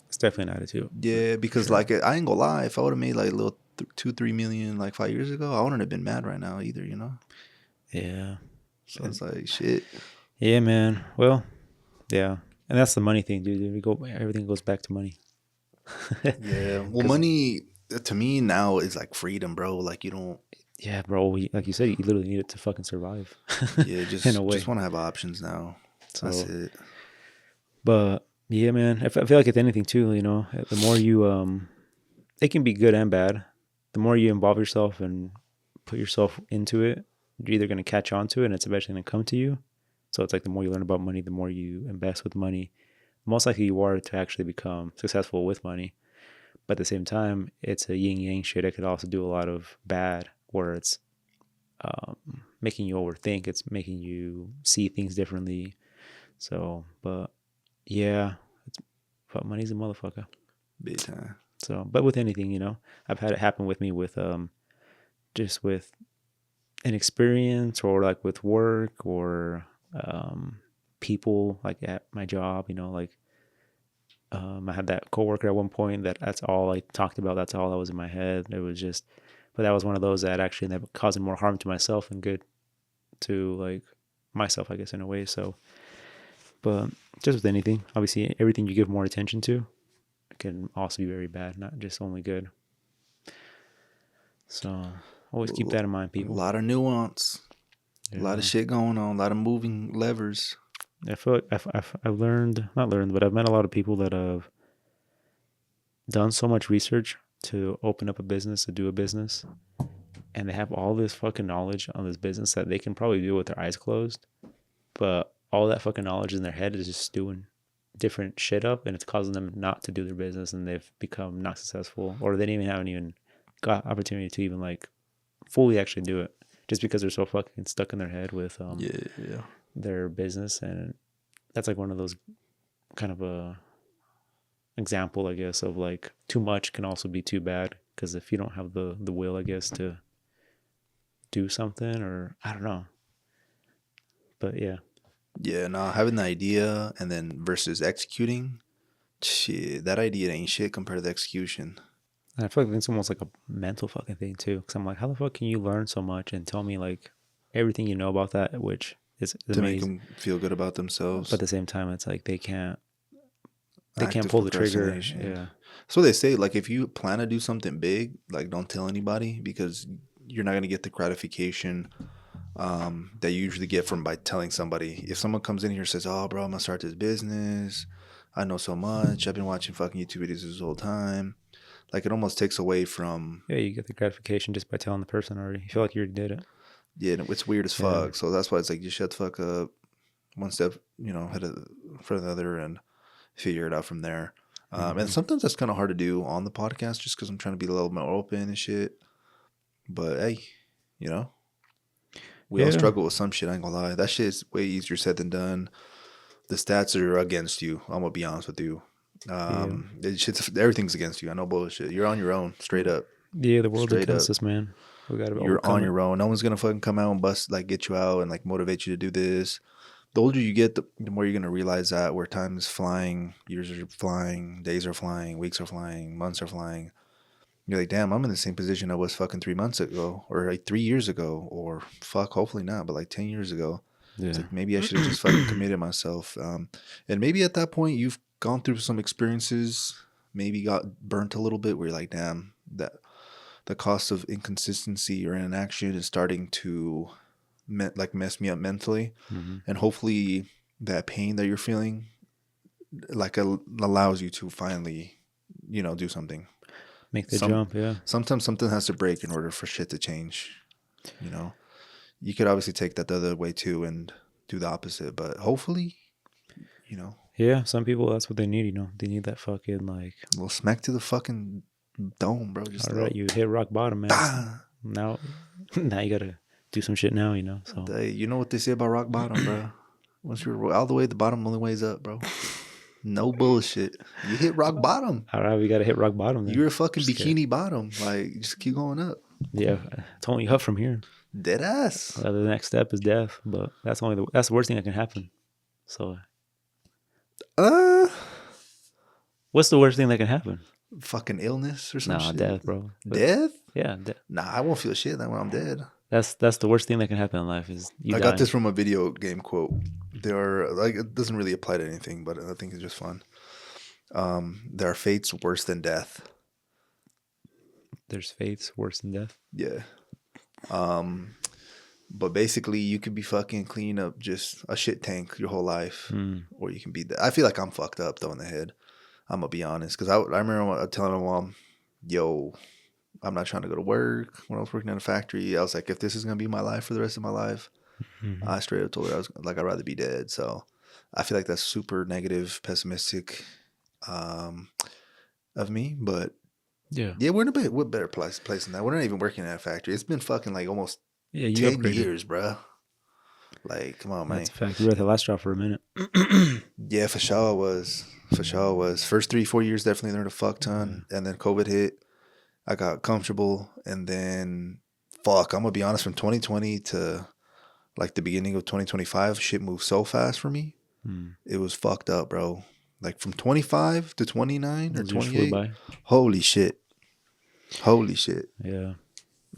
It's definitely an attitude. Yeah, because sure. like I ain't gonna lie, if I would have made like a little 2-3 million like 5 years ago, I wouldn't have been mad right now either, Yeah. So it's like shit. Yeah, man. Well, yeah, and that's the money thing, dude. Everything goes back to money. Yeah. Well, money to me now is like freedom, bro. Like you don't. Yeah, bro. Like you said, you literally need it to fucking survive. Yeah, in a way. just want to have options now. So, that's it. But yeah, man. I feel like it's anything too. The more you it can be good and bad. The more you involve yourself and put yourself into it, you're either going to catch on to it, and it's eventually going to come to you. So it's like the more you learn about money, the more you invest with money, most likely you are to actually become successful with money. But at the same time, it's a yin yang shit. It could also do a lot of bad, where it's making you overthink. It's making you see things differently. So, but yeah, but money's a motherfucker. Big time. So, but with anything, I've had it happen with me with just with an experience or like with work or people like at my job. I had that coworker at one point that's all I talked about. That's all that was in my head. It was just, but that was one of those that actually ended up causing more harm to myself and good to like myself, I guess, in a way. So, but just with anything, obviously, everything you give more attention to can also be very bad, not just only good. So always keep that in mind, people. A lot of nuance, a lot of shit going on, a lot of moving levers. I feel like I've not learned, but I've met a lot of people that have done so much research to open up a business, to do a business, and they have all this fucking knowledge on this business that they can probably do with their eyes closed, but all that fucking knowledge in their head is just doing different shit up, and it's causing them not to do their business, and they've become not successful, or they haven't even got opportunity to even like fully actually do it, just because they're so fucking stuck in their head with their business. And that's like one of those kind of a example, I guess, of like too much can also be too bad, because if you don't have the will, I guess, to do something, or I don't know, but yeah. Yeah, no, having the idea and then versus executing, shit, that idea ain't shit compared to the execution. And I feel like it's almost like a mental fucking thing too, because I'm like, how the fuck can you learn so much and tell me like everything you know about that, which is to amazing, make them feel good about themselves. But at the same time, it's like they can't pull the trigger. Yeah. So they say, like, if you plan to do something big, like, don't tell anybody, because you're not gonna get the gratification that you usually get from by telling somebody. If someone comes in here and says, "Oh, bro, I'm gonna start this business. I know so much. I've been watching fucking YouTube videos this whole time." Like, it almost takes away from. Yeah, you get the gratification just by telling the person already. You feel like you already did it. Yeah, it's weird as fuck. So that's why it's like, you shut the fuck up, one step, ahead of for the other, and figure it out from there. And sometimes that's kind of hard to do on the podcast, just because I'm trying to be a little more open and shit. But hey, we all struggle with some shit. I ain't gonna lie. That shit's way easier said than done. The stats are against you. I'm gonna be honest with you. Everything's against you. I know bullshit. You're on your own, straight up. Yeah, the world's against us, man. We gotta. You're on your own. No one's gonna fucking come out and get you out and like motivate you to do this. The older you get, the more you're gonna realize that where time is flying, years are flying, days are flying, weeks are flying, months are flying. You're like, damn, I'm in the same position I was fucking 3 months ago, or like 3 years ago, or fuck, hopefully not, but like 10 years ago. It's Yeah. like maybe I should have just fucking committed myself. And maybe at that point you've gone through some experiences, maybe got burnt a little bit where you're like, damn, that the cost of inconsistency or inaction is starting to mess me up mentally. Mm-hmm. And hopefully that pain that you're feeling like allows you to finally, do something. Make the jump, yeah. Sometimes something has to break in order for shit to change. You know, you could obviously take that the other way too and do the opposite, but hopefully, Yeah, some people, that's what they need, They need that fucking, like, a little smack to the fucking dome, bro. Just all right, you hit rock bottom, man. bah! Now, now you gotta do some shit now, So You know what they say about rock bottom, bro? Once you're all the way at the bottom, only way's up, bro. No bullshit. You hit rock bottom. all right, we gotta hit rock bottom. Then. You're a fucking Just bikini bottom. Like, just keep going up. Yeah, it's only up from here. Dead ass. The next step is death, but that's the worst thing that can happen. So, what's the worst thing that can happen? Fucking illness or something. Nah, death, bro. Death? Yeah, death. Nah, I won't feel shit then when I'm dead. That's the worst thing that can happen in life is you. I got this from a video game quote. There are like it doesn't really apply to anything, but I think it's just fun. There are fates worse than death. There's fates worse than death. Yeah. But basically, you could be fucking cleaning up just a shit tank your whole life, or you can be. I feel like I'm fucked up though in the head. I'm gonna be honest, because I remember telling my mom, "Yo, I'm not trying to go to work." When I was working in a factory, I was like, "If this is gonna be my life for the rest of my life," I straight up told her I was like, "I'd rather be dead." So I feel like that's super negative, pessimistic, of me. But yeah, we're in a better place than that. We're not even working at a factory. It's been fucking like almost 10 years, bro. Like, come on, man. That's a fact. You were at the last job for a minute. Yeah, for sure was. First 3-4 years, definitely learned a fuck ton. And then COVID hit. I got comfortable. And then, I'm going to be honest, from 2020 to like the beginning of 2025, shit moved so fast for me. It was fucked up, bro. Like from 25 to 29 or 28. Holy shit. Yeah.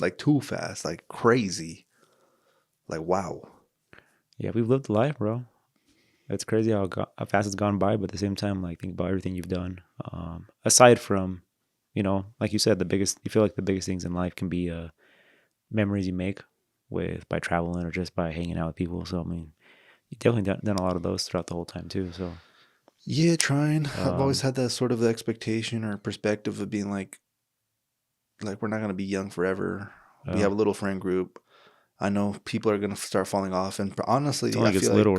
Like too fast, like crazy. Like, wow. Yeah, we've lived life, bro. It's crazy how fast it's gone by, but at the same time, like, think about everything you've done. Aside from, like you said, you feel like the biggest things in life can be memories you make by traveling or just by hanging out with people. So, I mean, you've definitely done a lot of those throughout the whole time, too. So, yeah, trying. I've always had that sort of expectation or perspective of being like we're not going to be young forever. We have a little friend group. I know people are going to start falling off. And honestly, I feel littler.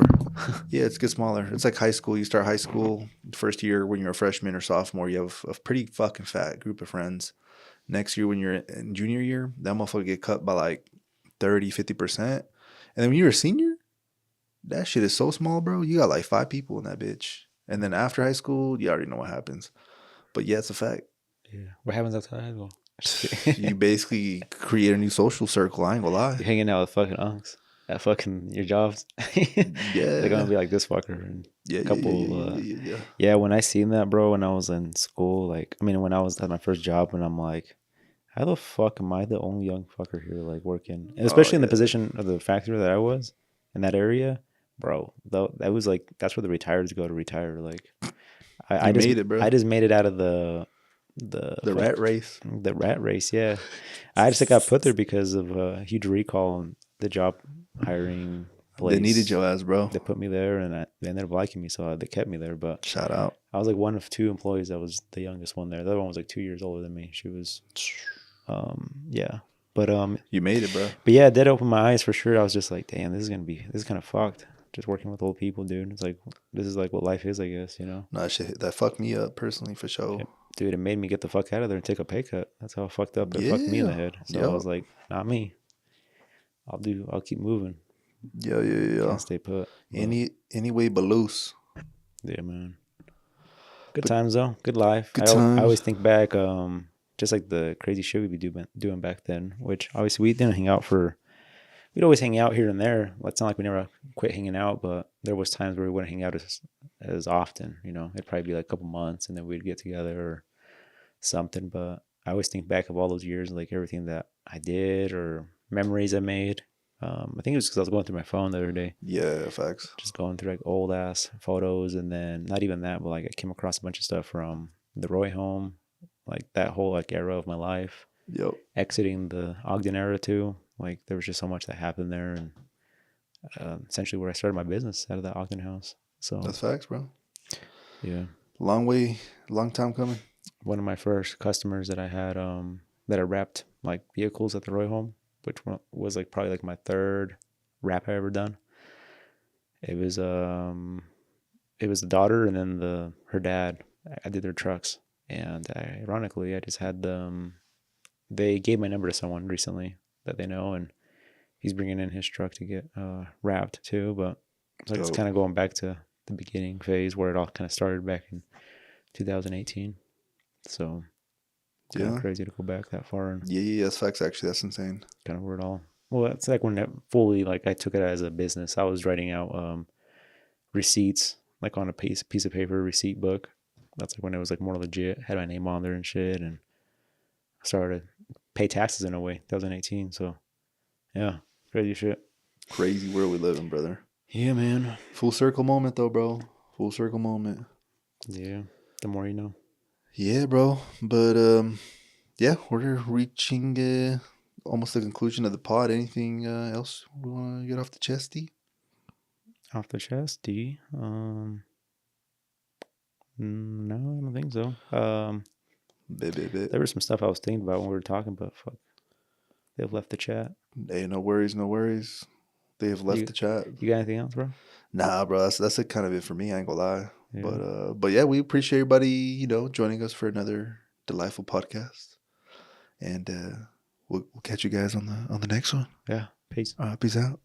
Yeah, it gets smaller. It's like high school. You start high school, first year when you're a freshman or sophomore, you have a pretty fucking fat group of friends. Next year when you're in junior year, that motherfucker get cut by like 30, 50%. And then when you're a senior, that shit is so small, bro. You got like 5 people in that bitch. And then after high school, you already know what happens. But yeah, it's a fact. Yeah. What happens after high school? You basically create a new social circle. I ain't gonna lie. You're hanging out with fucking unks at fucking your jobs. Yeah, they're gonna be like this fucker and yeah, a couple. Yeah, when I seen that, bro, when I was in school, like, I mean, when I was at my first job, and I'm like, how the fuck am I the only young fucker here, like, working, and especially in the position of the factory that I was in that area, bro. Though that was like that's where the retireds go to retire. Like, I just made it, bro. I just made it out of the rat race. The rat race, yeah. I just got put there because of a huge recall on the job hiring place. They needed your ass, bro. They put me there, and they ended up liking me, so they kept me there. But shout out. I was like one of 2 employees that was the youngest one there. The other one was like 2 years older than me. She was, yeah. But you made it, bro. But yeah, it did open my eyes for sure. I was just like, damn, this is kind of fucked. Just working with old people, dude. It's like this is like what life is, I guess. Nah, shit, that fucked me up personally for sure. Yeah. Dude, it made me get the fuck out of there and take a pay cut. That's how fucked up it fucked me in the head. So I was like, not me. I'll keep moving. Yeah. Can't stay put. Any way but loose. Yeah, man. Good times though. Good life. I always think back, just like the crazy shit we'd be doing back then, which obviously we didn't hang out we'd always hang out here and there. It's not like we never quit hanging out, but there was times where we wouldn't hang out as often, It'd probably be like a couple months and then we'd get together or something. But I always think back of all those years, like everything that I did or memories I made. I think it was because I was going through my phone the other day, Yeah, facts. just going through like old ass photos, and then not even that, but like I came across a bunch of stuff from the Roy home, like that whole like era of my life, Yep. exiting the Ogden era too. Like there was just so much that happened there, and essentially where I started my business out of that Ogden house. So That's facts, bro. yeah, Long way, long time coming. one of my first customers that I had, that I wrapped like vehicles at the Roy home, which was like probably like my third wrap I ever done. It was the daughter and then her dad. I did their trucks, and ironically, I just had them. They gave my number to someone recently that they know, and he's bringing in his truck to get wrapped too. But like it's Dope. kind of going back to the beginning phase where it all kind of started back in 2018. So kind of Yeah. crazy to go back that far and Yeah, that's facts. Actually, that's insane. kind of where it all. Well, that's like when it fully like I took it as a business. I was writing out receipts like on a piece of paper, receipt book. That's like when it was like more legit. Had my name on there and shit, and I started to pay taxes in a way. 2018. So yeah, crazy shit. Crazy world we live in, brother. Yeah, man. Full circle moment, though, bro. Full circle moment. Yeah, the more you know. Yeah, bro. But yeah, we're reaching almost the conclusion of the pod. Anything else we want to get off the chesty? Off the chest, D. No, I don't think so. Bit. There was some stuff I was thinking about when we were talking, but fuck, they've left the chat. Hey, no worries, no worries. They have left You the chat. you got anything else, bro? Nah, bro, that's it kind of it for me. I ain't gonna lie. Yeah. But yeah, we appreciate everybody, joining us for another delightful podcast. And we'll catch you guys on the next one. Yeah. Peace. Peace out.